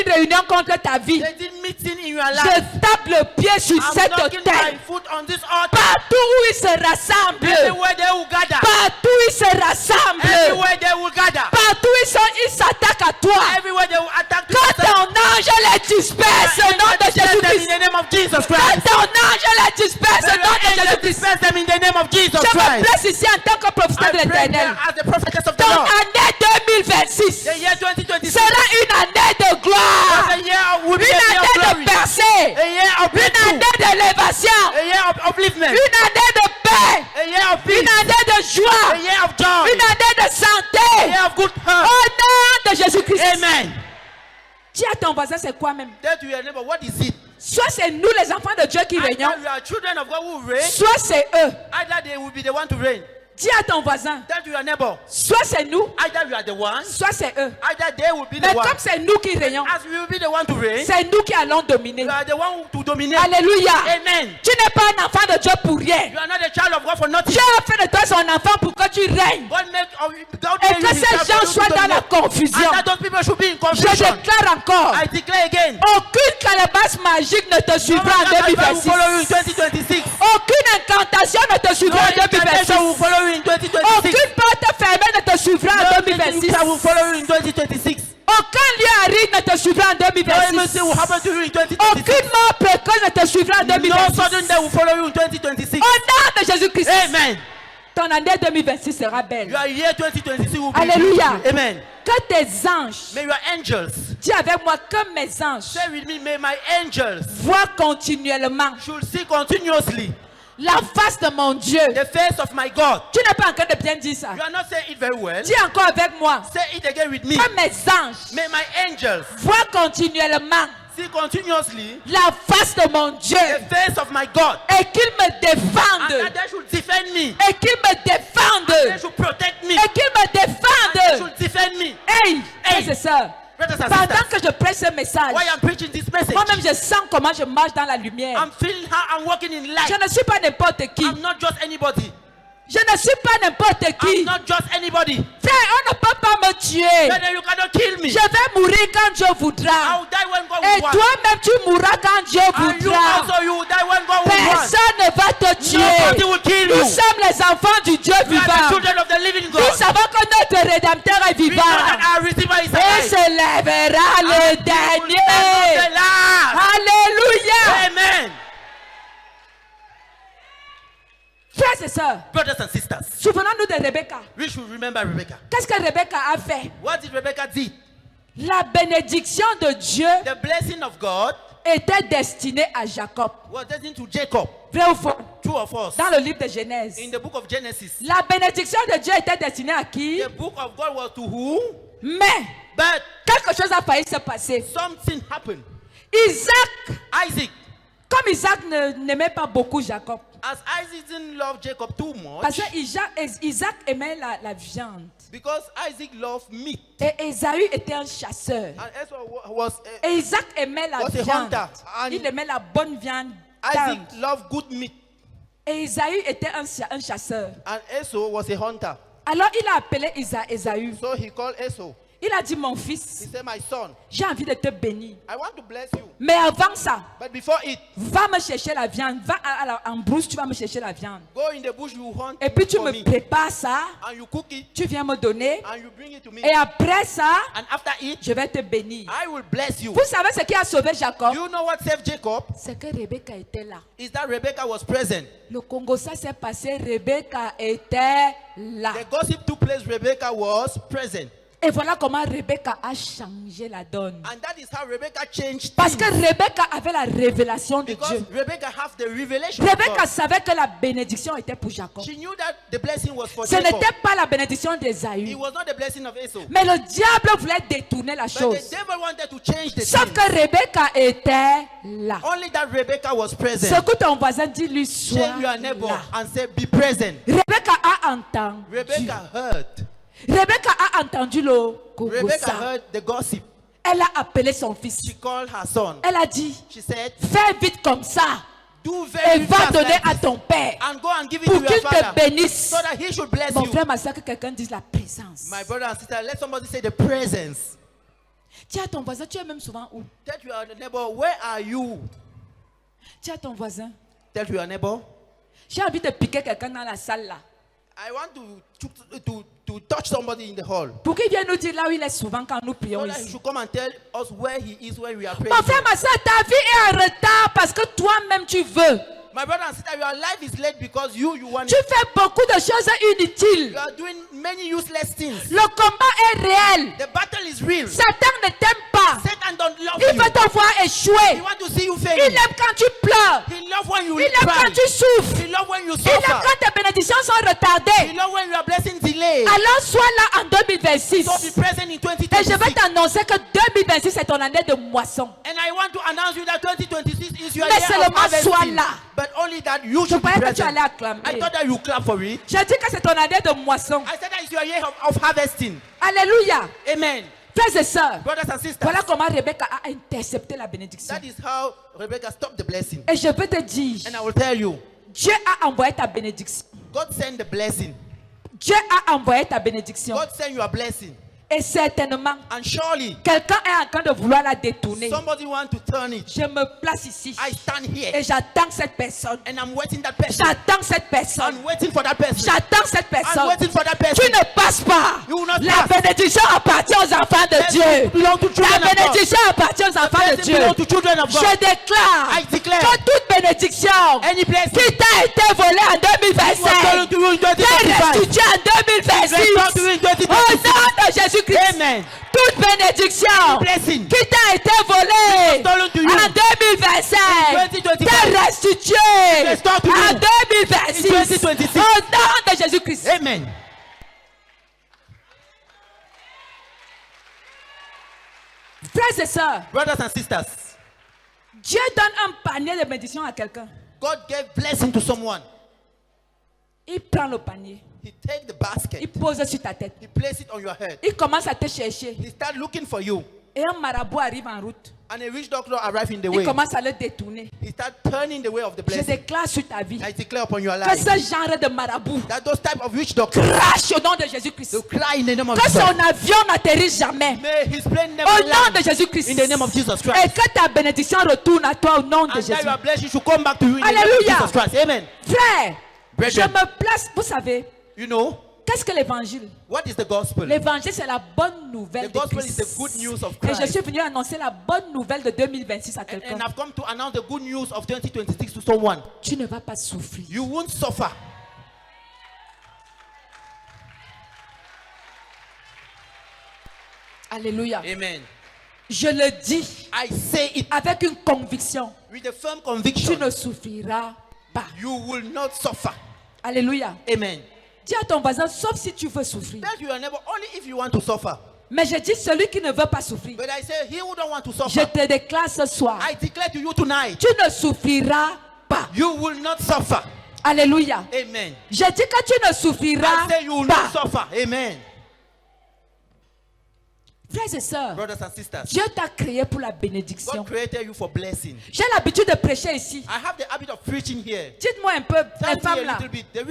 Speaker 1: 1001 réunions contre ta vie.
Speaker 2: They did meet sin in your
Speaker 1: Je
Speaker 2: life.
Speaker 1: tape le pied sur
Speaker 2: I'm
Speaker 1: cette
Speaker 2: knocking my
Speaker 1: terre.
Speaker 2: foot on this altar.
Speaker 1: Partout où ils se rassemblent.
Speaker 2: Everywhere they will gather.
Speaker 1: Partout où ils se rassemblent.
Speaker 2: Everywhere they will gather.
Speaker 1: Partout où ils sont, ils s'attaquent à toi.
Speaker 2: Everywhere they will attack to
Speaker 1: Quand ton ange les disperse au nom de
Speaker 2: them in
Speaker 1: Jésus-Christ.
Speaker 2: the name of Jesus
Speaker 1: Quand
Speaker 2: Christ.
Speaker 1: ton ange les disperse au nom de Jésus-Christ.
Speaker 2: Disperse them in the name of Jesus
Speaker 1: Je me
Speaker 2: Christ.
Speaker 1: place ici en tant que prophète de
Speaker 2: I pray
Speaker 1: l'Éternel.
Speaker 2: there as the prophetess of the
Speaker 1: Ton
Speaker 2: Lord.
Speaker 1: année 2026
Speaker 2: The year 2026
Speaker 1: sera une année de
Speaker 2: was
Speaker 1: gloire.
Speaker 2: a year of will be
Speaker 1: Une
Speaker 2: a year of
Speaker 1: année
Speaker 2: glory.
Speaker 1: de percée.
Speaker 2: A year of
Speaker 1: Une
Speaker 2: breakthrough.
Speaker 1: année d'élévation.
Speaker 2: A year of upliftment.
Speaker 1: Une année de paix.
Speaker 2: A year of
Speaker 1: Une
Speaker 2: peace.
Speaker 1: année de
Speaker 2: A
Speaker 1: joie.
Speaker 2: year of joy.
Speaker 1: Une année de
Speaker 2: A
Speaker 1: santé.
Speaker 2: year of good
Speaker 1: Au
Speaker 2: health.
Speaker 1: nom de Jésus-Christ.
Speaker 2: Amen.
Speaker 1: Dis à ton voisin, c'est quoi même?
Speaker 2: Tell to your neighbor, what is it?
Speaker 1: Soit c'est nous les enfants de Dieu qui régnons,
Speaker 2: Either you are children of God who reign,
Speaker 1: soit c'est eux.
Speaker 2: either they will be the one to reign.
Speaker 1: Dis à ton voisin,
Speaker 2: Tell to your neighbor,
Speaker 1: soit c'est nous,
Speaker 2: either you are the one,
Speaker 1: soit c'est eux.
Speaker 2: either they will be
Speaker 1: Mais
Speaker 2: the one.
Speaker 1: comme c'est nous qui régnons,
Speaker 2: As we will be the one to reign,
Speaker 1: c'est nous qui allons dominer.
Speaker 2: you are the one to dominate.
Speaker 1: Alléluia.
Speaker 2: Amen.
Speaker 1: Tu n'es pas un enfant de Dieu pour rien.
Speaker 2: You are not a child of God for nothing.
Speaker 1: Dieu a fait de toi son enfant pour que tu règnes.
Speaker 2: God
Speaker 1: Et que ces gens soient dans la confusion.
Speaker 2: And that those people should be in
Speaker 1: Je
Speaker 2: confusion.
Speaker 1: déclare encore,
Speaker 2: I declare again.
Speaker 1: aucune calebasse magique ne te suivra en
Speaker 2: No will follow you in
Speaker 1: 2026.
Speaker 2: 2026.
Speaker 1: Aucune incantation ne te
Speaker 2: No
Speaker 1: suivra en
Speaker 2: incantation will
Speaker 1: 2026.
Speaker 2: follow you in 2026.
Speaker 1: Aucune porte fermée ne te suivra en
Speaker 2: No
Speaker 1: 2026.
Speaker 2: incantation will follow you in 2026.
Speaker 1: Aucun lieu aride ne te suivra en
Speaker 2: No emergency
Speaker 1: 2026.
Speaker 2: will happen to you in 2026.
Speaker 1: Aucune mort précoce ne te suivra en
Speaker 2: No
Speaker 1: 2026.
Speaker 2: sudden death will follow you in 2026.
Speaker 1: Au nom de Jésus-Christ,
Speaker 2: Amen.
Speaker 1: ton année 2026 sera belle.
Speaker 2: Your year 2026 will be
Speaker 1: Alléluia.
Speaker 2: beautiful. Amen.
Speaker 1: Que tes anges,
Speaker 2: May your angels,
Speaker 1: dis avec moi, que mes anges
Speaker 2: say with me, may my angels
Speaker 1: voient continuellement
Speaker 2: should see continuously
Speaker 1: la face de mon Dieu.
Speaker 2: the face of my God.
Speaker 1: Tu n'es pas en train de bien dire ça.
Speaker 2: You are not saying it very well.
Speaker 1: Dis encore avec moi.
Speaker 2: Say it again with me.
Speaker 1: Que mes anges
Speaker 2: May my angels
Speaker 1: voient continuellement
Speaker 2: see continuously
Speaker 1: la face de mon Dieu
Speaker 2: the face of my God.
Speaker 1: et qu'ils me
Speaker 2: And
Speaker 1: défendent.
Speaker 2: that they should defend me.
Speaker 1: Et qu'ils me
Speaker 2: They
Speaker 1: défendent.
Speaker 2: should protect me.
Speaker 1: Et qu'ils me
Speaker 2: And they
Speaker 1: défendent.
Speaker 2: should defend me.
Speaker 1: Hey,
Speaker 2: Hey.
Speaker 1: c'est ça.
Speaker 2: Brothers and
Speaker 1: Pendant
Speaker 2: sisters,
Speaker 1: que je prêche ce message,
Speaker 2: why I'm preaching this message,
Speaker 1: moi-même je sens comment je marche dans la lumière.
Speaker 2: I'm feeling how I'm walking in light.
Speaker 1: Je ne suis pas n'importe qui.
Speaker 2: I'm not just anybody.
Speaker 1: Je ne suis pas n'importe qui.
Speaker 2: I'm not just anybody.
Speaker 1: Frère, on ne peut pas me tuer.
Speaker 2: Then you cannot kill me.
Speaker 1: Je vais mourir quand Dieu voudra.
Speaker 2: I'll die when God
Speaker 1: Et
Speaker 2: will want.
Speaker 1: toi-même tu mourras quand Dieu
Speaker 2: And you
Speaker 1: voudra.
Speaker 2: also, you will die when God will want.
Speaker 1: Personne ne va te
Speaker 2: Nobody
Speaker 1: tuer.
Speaker 2: will kill
Speaker 1: Nous
Speaker 2: you.
Speaker 1: sommes les enfants du Dieu
Speaker 2: We are the
Speaker 1: vivant.
Speaker 2: children of the living God.
Speaker 1: Nous savons que notre Rédempteur est
Speaker 2: We know
Speaker 1: vivant.
Speaker 2: that our Redeemer is
Speaker 1: Et
Speaker 2: alive.
Speaker 1: se lèvera le
Speaker 2: And he will
Speaker 1: dernier.
Speaker 2: never the last.
Speaker 1: Alléluia.
Speaker 2: Amen.
Speaker 1: Frères et sœurs,
Speaker 2: Brothers and sisters,
Speaker 1: souvenons-nous de Rebecca.
Speaker 2: we should remember Rebecca.
Speaker 1: Qu'est-ce que Rebecca a fait?
Speaker 2: What did Rebecca do?
Speaker 1: La bénédiction de Dieu
Speaker 2: The blessing of God
Speaker 1: était destinée à Jacob.
Speaker 2: was destined to Jacob.
Speaker 1: Vrai ou faux?
Speaker 2: True of us.
Speaker 1: Dans le livre de Genèse.
Speaker 2: In the book of Genesis,
Speaker 1: La bénédiction de Dieu était destinée à qui?
Speaker 2: the book of God was to who?
Speaker 1: Mais
Speaker 2: But
Speaker 1: quelque chose a failli se passer.
Speaker 2: something happened.
Speaker 1: Isaac,
Speaker 2: Isaac,
Speaker 1: comme Isaac n'aimait pas beaucoup Jacob,
Speaker 2: as Isaac didn't love Jacob too
Speaker 1: parce
Speaker 2: much,
Speaker 1: que Isaac aimait la viande.
Speaker 2: because Isaac loved meat,
Speaker 1: Et Ésaü était un chasseur.
Speaker 2: and Esau was
Speaker 1: Et Isaac aimait la
Speaker 2: Was a
Speaker 1: viande.
Speaker 2: hunter. And
Speaker 1: Il aimait la bonne viande.
Speaker 2: Isaac
Speaker 1: tendre.
Speaker 2: loved good meat,
Speaker 1: Et Ésaü était un chasseur.
Speaker 2: and Esau was a hunter.
Speaker 1: Alors il a appelé Ésaü.
Speaker 2: So he called Esau.
Speaker 1: Il a dit, mon
Speaker 2: He
Speaker 1: fils,
Speaker 2: said, "My son,
Speaker 1: j'ai envie de te bénir.
Speaker 2: I want to bless you,
Speaker 1: Mais avant ça,
Speaker 2: but before it,
Speaker 1: va me chercher la viande. Va en brousse, tu vas me chercher la viande.
Speaker 2: go in the bush, you hunt
Speaker 1: Et puis tu
Speaker 2: for
Speaker 1: me
Speaker 2: me,
Speaker 1: prépares ça.
Speaker 2: and you cook it,
Speaker 1: Tu viens me donner.
Speaker 2: and you bring it to me,
Speaker 1: Et après ça,
Speaker 2: and after it,
Speaker 1: je vais te bénir.
Speaker 2: I will bless you."
Speaker 1: Vous savez ce qui a sauvé Jacob?
Speaker 2: You know what saved Jacob?
Speaker 1: C'est que Rebecca était là.
Speaker 2: Is that Rebecca was present.
Speaker 1: Le Congo, ça s'est passé. Rebecca était là.
Speaker 2: The gossip took place. Rebecca was present.
Speaker 1: Et voilà comment Rebecca a changé la donne.
Speaker 2: And that is how Rebecca changed
Speaker 1: Parce que
Speaker 2: things.
Speaker 1: Rebecca avait la révélation de
Speaker 2: Because
Speaker 1: Dieu.
Speaker 2: Rebecca have the revelation of
Speaker 1: Rebecca
Speaker 2: God.
Speaker 1: savait que la bénédiction était pour Jacob.
Speaker 2: She knew that the blessing was for
Speaker 1: Ce
Speaker 2: Jacob.
Speaker 1: n'était pas la bénédiction
Speaker 2: It
Speaker 1: d'Ésaü.
Speaker 2: was not the blessing of Esau.
Speaker 1: Mais le diable voulait détourner la
Speaker 2: But
Speaker 1: chose.
Speaker 2: the devil wanted to change the
Speaker 1: Sauf
Speaker 2: thing.
Speaker 1: que Rebecca était là.
Speaker 2: Only that Rebecca was present.
Speaker 1: Secoue ton voisin, dis-lui, sois
Speaker 2: Shake your neighbor
Speaker 1: là.
Speaker 2: and say, "Be present."
Speaker 1: Rebecca a entendu.
Speaker 2: Rebecca heard.
Speaker 1: Rebecca a entendu le
Speaker 2: Rebecca
Speaker 1: gogosa.
Speaker 2: heard the gossip.
Speaker 1: Elle a appelé son fils.
Speaker 2: She called her son.
Speaker 1: Elle a dit,
Speaker 2: She said,
Speaker 1: fais vite comme ça
Speaker 2: "Do
Speaker 1: et
Speaker 2: very
Speaker 1: va
Speaker 2: fast
Speaker 1: donner
Speaker 2: like
Speaker 1: à
Speaker 2: this,
Speaker 1: ton père
Speaker 2: and go and give it
Speaker 1: pour
Speaker 2: to
Speaker 1: qu'il
Speaker 2: your
Speaker 1: te
Speaker 2: father,
Speaker 1: bénisse.
Speaker 2: so that he should bless
Speaker 1: Mon
Speaker 2: you."
Speaker 1: frère, ma soeur, que quelqu'un dise la présence.
Speaker 2: My brother and sister, let somebody say the presence.
Speaker 1: Dis à ton voisin, tu es même souvent où?
Speaker 2: Tell your neighbor, where are you?
Speaker 1: Dis à ton voisin,
Speaker 2: Tell your neighbor,
Speaker 1: j'ai envie de piquer quelqu'un dans la salle là.
Speaker 2: I want to touch somebody in the hall.
Speaker 1: Pour qu'il vienne nous dire là où il est souvent quand nous prions
Speaker 2: So that he
Speaker 1: ici.
Speaker 2: should come and tell us where he is when we are praying.
Speaker 1: Mon frère, ma soeur, ta vie est en retard parce que toi-même tu veux.
Speaker 2: My brother and sister, your life is late because you want
Speaker 1: Tu
Speaker 2: it.
Speaker 1: fais beaucoup de choses inutiles.
Speaker 2: You are doing many useless things.
Speaker 1: Le combat est réel.
Speaker 2: The battle is real.
Speaker 1: Satan ne t'aime pas.
Speaker 2: Satan don't love
Speaker 1: Il
Speaker 2: you.
Speaker 1: veut te voir
Speaker 2: He
Speaker 1: échouer.
Speaker 2: want to see you
Speaker 1: Il
Speaker 2: failing.
Speaker 1: aime quand tu pleures.
Speaker 2: He love when you
Speaker 1: Il aime
Speaker 2: cry.
Speaker 1: quand tu souffres.
Speaker 2: He love when you
Speaker 1: Il aime
Speaker 2: suffer.
Speaker 1: quand tes bénédictions sont
Speaker 2: He
Speaker 1: retardées.
Speaker 2: love when your blessings delayed.
Speaker 1: Alors sois là en 2026.
Speaker 2: So be present in
Speaker 1: Et je vais
Speaker 2: 2026.
Speaker 1: t'annoncer que 2026 c'est ton année de moisson.
Speaker 2: And I want to announce you that 2026 is your
Speaker 1: Mais
Speaker 2: year of
Speaker 1: seulement sois
Speaker 2: harvesting.
Speaker 1: là.
Speaker 2: But only that you
Speaker 1: Je
Speaker 2: should be
Speaker 1: croyais que tu
Speaker 2: present.
Speaker 1: allais acclamer.
Speaker 2: I thought that you clap for it.
Speaker 1: J'ai dit que c'est ton année de moisson.
Speaker 2: I said that it's your year of harvesting.
Speaker 1: Alléluia.
Speaker 2: Amen.
Speaker 1: Frères et sœurs,
Speaker 2: Brothers and sisters,
Speaker 1: voilà comment Rebecca a intercepté la bénédiction.
Speaker 2: that is how Rebecca stopped the blessing.
Speaker 1: Et je peux te dire,
Speaker 2: And I will tell you,
Speaker 1: Dieu a envoyé ta bénédiction.
Speaker 2: God sent the blessing.
Speaker 1: Dieu a envoyé ta bénédiction.
Speaker 2: God sent your blessing.
Speaker 1: Et certainement,
Speaker 2: And surely,
Speaker 1: quelqu'un est en train de vouloir la détourner.
Speaker 2: somebody want to turn it.
Speaker 1: Je me place ici.
Speaker 2: I stand here
Speaker 1: Et j'attends cette personne.
Speaker 2: and I'm waiting that person.
Speaker 1: J'attends cette personne.
Speaker 2: I'm waiting for that person.
Speaker 1: J'attends cette
Speaker 2: I'm
Speaker 1: personne.
Speaker 2: waiting for that
Speaker 1: Tu
Speaker 2: person.
Speaker 1: ne passes pas.
Speaker 2: You will not
Speaker 1: La
Speaker 2: pass.
Speaker 1: bénédiction appartient aux enfants de Dieu.
Speaker 2: belong to children
Speaker 1: La
Speaker 2: of God.
Speaker 1: bénédiction appartient aux enfants de
Speaker 2: Blessing
Speaker 1: Dieu.
Speaker 2: belong to children of God.
Speaker 1: Je déclare
Speaker 2: I declare
Speaker 1: que toute bénédiction
Speaker 2: any blessing
Speaker 1: qui t'a été volée en
Speaker 2: was stolen
Speaker 1: 2025
Speaker 2: to you in
Speaker 1: t'est
Speaker 2: 2025.
Speaker 1: restituée en 2026.
Speaker 2: Restored to you in
Speaker 1: Au
Speaker 2: 2026.
Speaker 1: nom de Jésus-Christ.
Speaker 2: Amen.
Speaker 1: Toute bénédiction
Speaker 2: Blessing
Speaker 1: qui t'a été volée
Speaker 2: stolen to you
Speaker 1: en 2025
Speaker 2: in 2025.
Speaker 1: t'est restituée
Speaker 2: Restored to you
Speaker 1: en
Speaker 2: in
Speaker 1: 2026.
Speaker 2: 2026.
Speaker 1: Au nom de Jésus-Christ.
Speaker 2: Amen.
Speaker 1: Frères et sœurs,
Speaker 2: Brothers and sisters,
Speaker 1: Dieu donne un panier de bénédiction à quelqu'un.
Speaker 2: God gave blessing to someone.
Speaker 1: Il prend le panier,
Speaker 2: He take the basket.
Speaker 1: il pose sur ta tête.
Speaker 2: He place it on your head.
Speaker 1: Il commence à te chercher.
Speaker 2: He start looking for you.
Speaker 1: Et un marabout arrive en route.
Speaker 2: And a rich doctor arrive in the
Speaker 1: Il
Speaker 2: way.
Speaker 1: commence à le détourner.
Speaker 2: He start turning the way of the
Speaker 1: Je
Speaker 2: blessing.
Speaker 1: déclare sur ta vie
Speaker 2: I declare upon your
Speaker 1: que
Speaker 2: life
Speaker 1: ce genre de marabout
Speaker 2: that those type of rich doctors
Speaker 1: crache au nom de Jésus-Christ.
Speaker 2: will cry in the name of
Speaker 1: Que
Speaker 2: Jesus.
Speaker 1: son avion n'atterrisse jamais.
Speaker 2: May his plane never
Speaker 1: Au nom de
Speaker 2: land
Speaker 1: Jésus-Christ.
Speaker 2: in the name of Jesus
Speaker 1: Et
Speaker 2: Christ.
Speaker 1: que ta bénédiction retourne à toi au nom de
Speaker 2: And that
Speaker 1: Jésus.
Speaker 2: your blessing should come back to you in the name of
Speaker 1: Alléluia.
Speaker 2: Jesus Christ. Amen.
Speaker 1: Frère, je
Speaker 2: Brethren.
Speaker 1: me place. Vous savez,
Speaker 2: You know,
Speaker 1: qu'est-ce que l'évangile?
Speaker 2: what is the gospel?
Speaker 1: L'évangile, c'est la bonne nouvelle
Speaker 2: The
Speaker 1: de
Speaker 2: gospel is
Speaker 1: Christ.
Speaker 2: the good news of
Speaker 1: Et
Speaker 2: Christ.
Speaker 1: je suis venu annoncer la bonne nouvelle de 2026 à quelqu'un.
Speaker 2: And I've come to announce the good news of 2026 to someone.
Speaker 1: Tu ne vas pas souffrir.
Speaker 2: You won't suffer.
Speaker 1: Alléluia.
Speaker 2: Amen.
Speaker 1: Je le dis
Speaker 2: I say it
Speaker 1: avec une conviction.
Speaker 2: with a firm
Speaker 1: Tu
Speaker 2: conviction.
Speaker 1: ne souffriras pas.
Speaker 2: You will not suffer.
Speaker 1: Alléluia.
Speaker 2: Amen.
Speaker 1: Dis à ton voisin, sauf si tu veux souffrir.
Speaker 2: Tell your neighbor only if you want to suffer.
Speaker 1: Mais je dis celui qui ne veut pas souffrir.
Speaker 2: But I say he who don't want to
Speaker 1: Je
Speaker 2: suffer.
Speaker 1: te déclare ce soir.
Speaker 2: I declare to you tonight,
Speaker 1: Tu ne souffriras pas.
Speaker 2: you will not suffer.
Speaker 1: Alléluia.
Speaker 2: Amen.
Speaker 1: Je dis que tu ne souffriras
Speaker 2: I say you will
Speaker 1: pas.
Speaker 2: not suffer. Amen.
Speaker 1: Frères et sœurs,
Speaker 2: Brothers and sisters,
Speaker 1: Dieu t'a créé pour la bénédiction.
Speaker 2: God created you for blessing.
Speaker 1: J'ai l'habitude de prêcher ici.
Speaker 2: I have the habit of preaching here.
Speaker 1: Dites-moi un peu,
Speaker 2: Tell
Speaker 1: les femmes
Speaker 2: me a
Speaker 1: là,
Speaker 2: little bit. The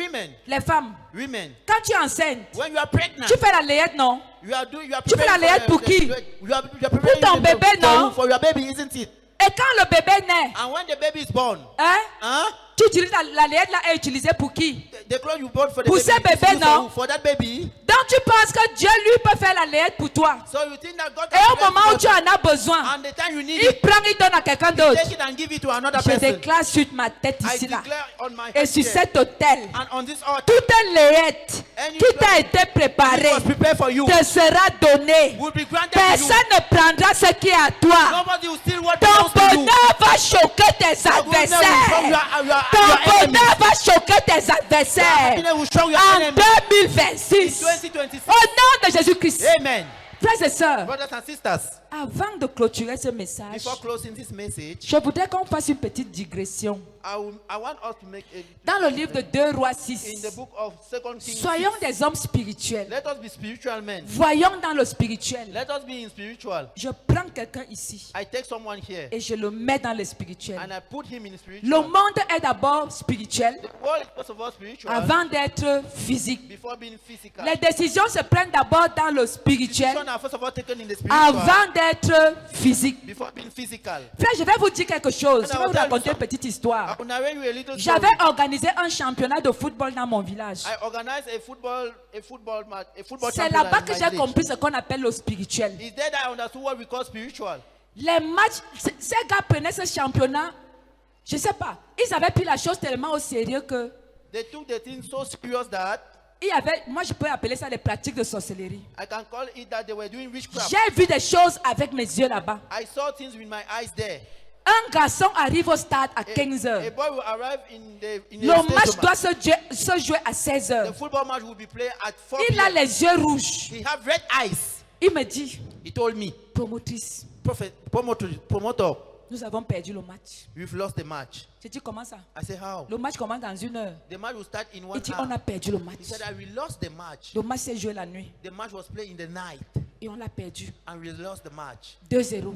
Speaker 1: les femmes,
Speaker 2: women,
Speaker 1: quand tu es enceinte,
Speaker 2: when you are pregnant,
Speaker 1: tu fais la layette, non?
Speaker 2: you are doing, you are
Speaker 1: Tu fais la
Speaker 2: preparing
Speaker 1: layette pour qui?
Speaker 2: you are preparing
Speaker 1: ton
Speaker 2: the-
Speaker 1: bébé,
Speaker 2: for
Speaker 1: non?
Speaker 2: you- for your baby, isn't it?
Speaker 1: Et quand le bébé naît,
Speaker 2: And when the baby is born,
Speaker 1: hein,
Speaker 2: huh?
Speaker 1: tu utilises la layette là est utilisée pour qui?
Speaker 2: The clothes you bought for the
Speaker 1: Pour
Speaker 2: baby,
Speaker 1: ce
Speaker 2: is
Speaker 1: bébé,
Speaker 2: used
Speaker 1: non?
Speaker 2: for that baby.
Speaker 1: Donc tu penses que Dieu lui peut faire la layette pour toi.
Speaker 2: So you think that God
Speaker 1: Et
Speaker 2: can
Speaker 1: au
Speaker 2: bless
Speaker 1: moment où
Speaker 2: you,
Speaker 1: tu en as besoin,
Speaker 2: and the time you need
Speaker 1: il
Speaker 2: it,
Speaker 1: prend, il donne à quelqu'un d'autre.
Speaker 2: take it and give it to another
Speaker 1: Je
Speaker 2: person.
Speaker 1: déclare sur ma tête
Speaker 2: I
Speaker 1: ici là.
Speaker 2: declare on my
Speaker 1: Et
Speaker 2: head
Speaker 1: sur
Speaker 2: here,
Speaker 1: cet autel,
Speaker 2: and on this altar,
Speaker 1: toute layette
Speaker 2: Any
Speaker 1: qui t'a
Speaker 2: cloth
Speaker 1: été
Speaker 2: it
Speaker 1: préparée
Speaker 2: was prepared for you
Speaker 1: te sera donnée.
Speaker 2: will be granted to you.
Speaker 1: Personne ne prendra ce qui est à toi.
Speaker 2: Nobody will steal what
Speaker 1: Ton
Speaker 2: belongs to you.
Speaker 1: bonheur va choquer tes
Speaker 2: Your goodness will show
Speaker 1: adversaires. Ton
Speaker 2: your enemies.
Speaker 1: bonheur va choquer tes
Speaker 2: Your
Speaker 1: adversaires.
Speaker 2: happiness will show your
Speaker 1: En
Speaker 2: enemies.
Speaker 1: 2026.
Speaker 2: 2026.
Speaker 1: Au nom de Jésus-Christ.
Speaker 2: Amen.
Speaker 1: Frères et sœurs,
Speaker 2: Brothers and sisters,
Speaker 1: avant de clôturer ce message,
Speaker 2: before closing this message,
Speaker 1: je voudrais qu'on fasse une petite digression.
Speaker 2: I want us to make a,
Speaker 1: Dans le livre de 2 Rois
Speaker 2: in
Speaker 1: 6,
Speaker 2: the book of 2 Kings,
Speaker 1: soyons des hommes spirituels.
Speaker 2: let us be spiritual men.
Speaker 1: Voyons dans le spirituel.
Speaker 2: Let us be in spiritual.
Speaker 1: Je prends quelqu'un ici
Speaker 2: I take someone here
Speaker 1: et je le mets dans le spirituel.
Speaker 2: and I put him in spiritual.
Speaker 1: Le monde est d'abord spirituel
Speaker 2: The world is first of all spiritual
Speaker 1: avant d'être physique.
Speaker 2: before being physical.
Speaker 1: Les décisions se prennent d'abord dans le spirituel
Speaker 2: Decisions are first of all taken in the spiritual
Speaker 1: avant d'être physique.
Speaker 2: before being physical.
Speaker 1: Frère, je vais vous dire quelque chose. Je
Speaker 2: And I
Speaker 1: vais
Speaker 2: will
Speaker 1: vous
Speaker 2: tell you
Speaker 1: raconter une
Speaker 2: something.
Speaker 1: petite
Speaker 2: I
Speaker 1: histoire.
Speaker 2: will narrate you a little story.
Speaker 1: J'avais organisé un championnat de football dans mon village.
Speaker 2: I organized a football match, a football
Speaker 1: C'est
Speaker 2: championship
Speaker 1: là-bas
Speaker 2: in
Speaker 1: que
Speaker 2: my
Speaker 1: j'ai
Speaker 2: village.
Speaker 1: compris ce qu'on appelle le spirituel.
Speaker 2: It's there that I understood what we call spiritual.
Speaker 1: Les matchs, ces gars prenaient ce championnat, je ne sais pas, ils avaient pris la chose tellement au sérieux que
Speaker 2: They took the thing so serious that
Speaker 1: il y avait, moi je peux appeler ça des pratiques de sorcellerie.
Speaker 2: I can call it that they were doing witchcraft.
Speaker 1: J'ai vu des choses avec mes yeux là-bas.
Speaker 2: I saw things with my eyes there.
Speaker 1: Un garçon arrive au stade à 15
Speaker 2: A
Speaker 1: heures.
Speaker 2: boy will arrive in the
Speaker 1: Le match
Speaker 2: stadium.
Speaker 1: doit se jouer à 16
Speaker 2: The
Speaker 1: heures.
Speaker 2: football match will be played at 4
Speaker 1: Il a
Speaker 2: p.m.
Speaker 1: les yeux rouges.
Speaker 2: He have red eyes.
Speaker 1: Il me dit,
Speaker 2: He told me,
Speaker 1: promotrice,
Speaker 2: promoter,
Speaker 1: nous avons perdu le match.
Speaker 2: we've lost the match.
Speaker 1: J'ai dit, comment ça?
Speaker 2: I said, how?
Speaker 1: Le match commence dans 1 heure.
Speaker 2: The match will start in 1
Speaker 1: Il dit,
Speaker 2: hour.
Speaker 1: on a perdu le
Speaker 2: He
Speaker 1: match.
Speaker 2: said that we lost the match.
Speaker 1: Le match s'est joué la nuit
Speaker 2: The match was played in the night
Speaker 1: et on l'a perdu.
Speaker 2: and we lost the match.
Speaker 1: 2-0.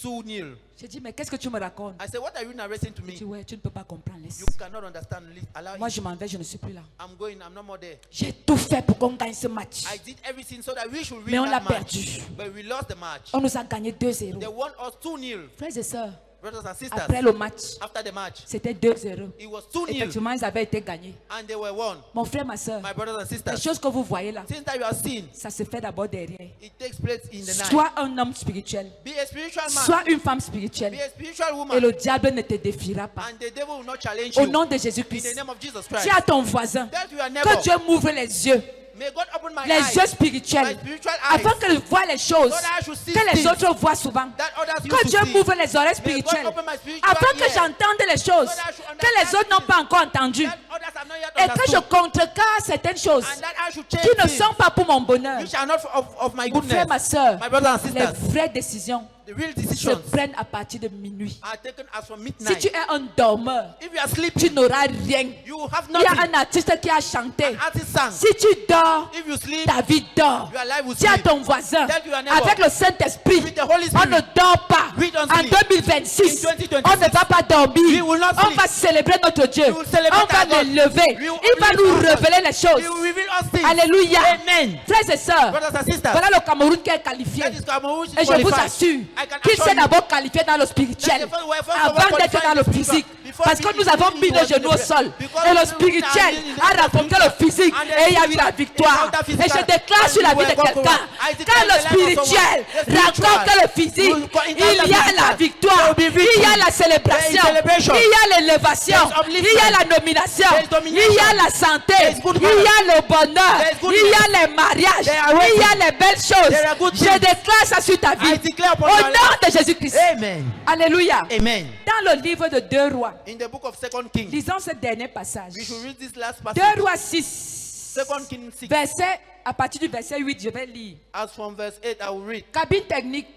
Speaker 2: 2-0.
Speaker 1: J'ai dit, mais qu'est-ce que tu me racontes?
Speaker 2: I said, what are you narrating to
Speaker 1: Il dit,
Speaker 2: me?
Speaker 1: ouais, tu ne peux pas comprendre. Laisse.
Speaker 2: You cannot understand. Allow
Speaker 1: Moi,
Speaker 2: it.
Speaker 1: je m'en vais, je ne suis plus là.
Speaker 2: I'm going, I'm no more there.
Speaker 1: J'ai tout fait pour qu'on gagne ce match.
Speaker 2: I did everything so that we should
Speaker 1: Mais on
Speaker 2: win
Speaker 1: l'a
Speaker 2: that match.
Speaker 1: perdu.
Speaker 2: But we lost the match.
Speaker 1: On nous a gagné 2-0.
Speaker 2: They won us 2-0.
Speaker 1: Frères et sœurs,
Speaker 2: Brothers and sisters,
Speaker 1: après le match,
Speaker 2: after the match,
Speaker 1: c'était 2-0.
Speaker 2: it was 2-0
Speaker 1: Effectivement, ils avaient été gagnés.
Speaker 2: and they were won.
Speaker 1: Mon frère, ma soeur,
Speaker 2: My brothers and
Speaker 1: les
Speaker 2: sisters,
Speaker 1: choses que vous voyez là,
Speaker 2: things that you have seen,
Speaker 1: ça se fait d'abord derrière.
Speaker 2: it takes place in the night.
Speaker 1: Sois un homme spirituel,
Speaker 2: Be a spiritual man.
Speaker 1: sois une femme
Speaker 2: Be
Speaker 1: spirituelle,
Speaker 2: a spiritual
Speaker 1: et
Speaker 2: woman.
Speaker 1: le diable ne te défiera pas.
Speaker 2: And the devil will not challenge
Speaker 1: Au
Speaker 2: you.
Speaker 1: nom de
Speaker 2: In the
Speaker 1: Jésus-Christ,
Speaker 2: name of Jesus Christ.
Speaker 1: dis à ton voisin
Speaker 2: Tell to your neighbor,
Speaker 1: que Dieu m'ouvre les yeux,
Speaker 2: may God open my
Speaker 1: les
Speaker 2: eyes,
Speaker 1: yeux
Speaker 2: my
Speaker 1: spirituels,
Speaker 2: spiritual eyes,
Speaker 1: afin qu'elle voie les choses
Speaker 2: so that I should see
Speaker 1: que les
Speaker 2: things
Speaker 1: autres voient souvent.
Speaker 2: that others used
Speaker 1: Que
Speaker 2: to
Speaker 1: Dieu
Speaker 2: see.
Speaker 1: m'ouvre les oreilles
Speaker 2: May God
Speaker 1: spirituelles,
Speaker 2: open my spiritual
Speaker 1: afin que
Speaker 2: ears,
Speaker 1: j'entende les choses
Speaker 2: so that I should
Speaker 1: que les
Speaker 2: understand
Speaker 1: autres n'ont pas encore entendues,
Speaker 2: that others have not yet
Speaker 1: et que je
Speaker 2: understood,
Speaker 1: contrecarre certaines choses
Speaker 2: and that I should
Speaker 1: qui
Speaker 2: change
Speaker 1: ne
Speaker 2: things
Speaker 1: sont pas pour mon bonheur.
Speaker 2: which are not of my
Speaker 1: Mon frère,
Speaker 2: goodness.
Speaker 1: ma soeur,
Speaker 2: My brothers and
Speaker 1: les
Speaker 2: sisters,
Speaker 1: vraies décisions
Speaker 2: the real
Speaker 1: se
Speaker 2: decisions
Speaker 1: prennent à partir de minuit.
Speaker 2: are taken as from
Speaker 1: Si
Speaker 2: midnight.
Speaker 1: tu es un dormeur,
Speaker 2: If you are
Speaker 1: tu
Speaker 2: sleeping,
Speaker 1: n'auras rien.
Speaker 2: you have
Speaker 1: Il y a
Speaker 2: nothing.
Speaker 1: un artiste qui a chanté.
Speaker 2: An artist sang.
Speaker 1: Si tu dors,
Speaker 2: If you sleep,
Speaker 1: ta vie dort.
Speaker 2: your life will
Speaker 1: Dis à
Speaker 2: sleep.
Speaker 1: ton voisin,
Speaker 2: Tell your neighbor,
Speaker 1: avec le Saint-Esprit,
Speaker 2: with the Holy
Speaker 1: on
Speaker 2: Spirit,
Speaker 1: ne dort pas.
Speaker 2: we don't
Speaker 1: En
Speaker 2: sleep.
Speaker 1: 2026,
Speaker 2: In 2026,
Speaker 1: on ne va pas dormir.
Speaker 2: we will not
Speaker 1: On
Speaker 2: sleep.
Speaker 1: va célébrer notre Dieu.
Speaker 2: We will celebrate
Speaker 1: On va
Speaker 2: our God.
Speaker 1: l'élever.
Speaker 2: We will
Speaker 1: Il va
Speaker 2: uplift
Speaker 1: nous
Speaker 2: our God.
Speaker 1: révéler les choses.
Speaker 2: He will reveal us things.
Speaker 1: Alléluia.
Speaker 2: Amen.
Speaker 1: Frères et sœurs,
Speaker 2: Brothers and sisters,
Speaker 1: voilà le Cameroun qui est qualifié.
Speaker 2: that is Cameroon is
Speaker 1: Et je vous
Speaker 2: qualified.
Speaker 1: assure
Speaker 2: I can
Speaker 1: qu'il
Speaker 2: assure
Speaker 1: s'est
Speaker 2: you
Speaker 1: d'abord qualifié dans le spirituel
Speaker 2: that the first of all
Speaker 1: avant d'être
Speaker 2: qualified
Speaker 1: dans le
Speaker 2: in the
Speaker 1: physique.
Speaker 2: spiritual. Before
Speaker 1: Parce que
Speaker 2: we-
Speaker 1: nous avons mis
Speaker 2: we
Speaker 1: le
Speaker 2: was in
Speaker 1: genou au
Speaker 2: the-
Speaker 1: sol.
Speaker 2: because
Speaker 1: Et le
Speaker 2: we
Speaker 1: spiritual
Speaker 2: in the
Speaker 1: a rencontré le physique.
Speaker 2: and the
Speaker 1: Et il y a eu la
Speaker 2: physical
Speaker 1: victoire.
Speaker 2: encounter
Speaker 1: Et
Speaker 2: physical.
Speaker 1: je déclare sur la vie de
Speaker 2: And we were
Speaker 1: quelqu'un.
Speaker 2: conquerors. I declare
Speaker 1: Quand le
Speaker 2: the life of
Speaker 1: spirituel
Speaker 2: someone. The spiritual
Speaker 1: rencontre le physique,
Speaker 2: will encounter
Speaker 1: il y a
Speaker 2: physical.
Speaker 1: la victoire.
Speaker 2: There will be
Speaker 1: Il y a
Speaker 2: victory.
Speaker 1: la célébration.
Speaker 2: There is celebration.
Speaker 1: Il y a l'élévation.
Speaker 2: There is upliftment.
Speaker 1: Il y a la nomination.
Speaker 2: There is domination.
Speaker 1: Il y a la santé.
Speaker 2: There is good
Speaker 1: Il y a le bonheur.
Speaker 2: There is
Speaker 1: Il
Speaker 2: goodness.
Speaker 1: y a les mariages.
Speaker 2: There are
Speaker 1: Il y a
Speaker 2: weddings.
Speaker 1: les belles choses.
Speaker 2: There are good
Speaker 1: Je
Speaker 2: things.
Speaker 1: déclare ça sur ta vie.
Speaker 2: I declare upon
Speaker 1: Au
Speaker 2: your
Speaker 1: nom
Speaker 2: life.
Speaker 1: de Jésus-Christ.
Speaker 2: Amen.
Speaker 1: Alléluia.
Speaker 2: Amen.
Speaker 1: Dans le livre de 2 Rois,
Speaker 2: In the book of 2 Kings,
Speaker 1: lisons ce dernier passage.
Speaker 2: we should read this last
Speaker 1: 2
Speaker 2: passage.
Speaker 1: Rois 6,
Speaker 2: 2 Kings 6.
Speaker 1: verset, à partir du verset 8, je vais lire.
Speaker 2: As from verse 8, I will read.
Speaker 1: Cabine technique,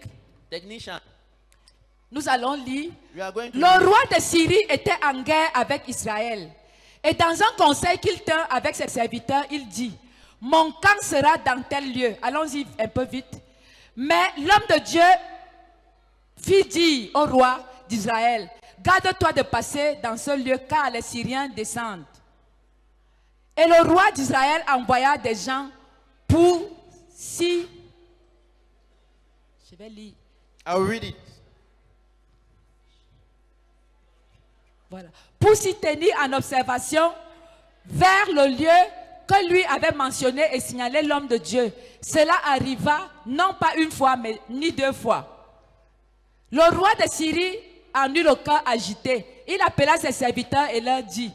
Speaker 2: Technician,
Speaker 1: nous allons lire.
Speaker 2: we are going to
Speaker 1: Le
Speaker 2: read.
Speaker 1: roi de Syrie était en guerre avec Israël. Et dans un conseil qu'il tint avec ses serviteurs, il dit, mon camp sera dans tel lieu. Allons-y un peu vite. Mais l'homme de Dieu fit dire au roi d'Israël, garde-toi de passer dans ce lieu car les Syriens descendent. Et le roi d'Israël envoya des gens pour s'y... Je vais lire.
Speaker 2: I will read it.
Speaker 1: Voilà. Pour s'y tenir en observation vers le lieu que lui avait mentionné et signalé l'homme de Dieu. Cela arriva non pas une fois, mais ni 2 fois. Le roi de Syrie en eut le cœur agité. Il appela ses serviteurs et leur dit,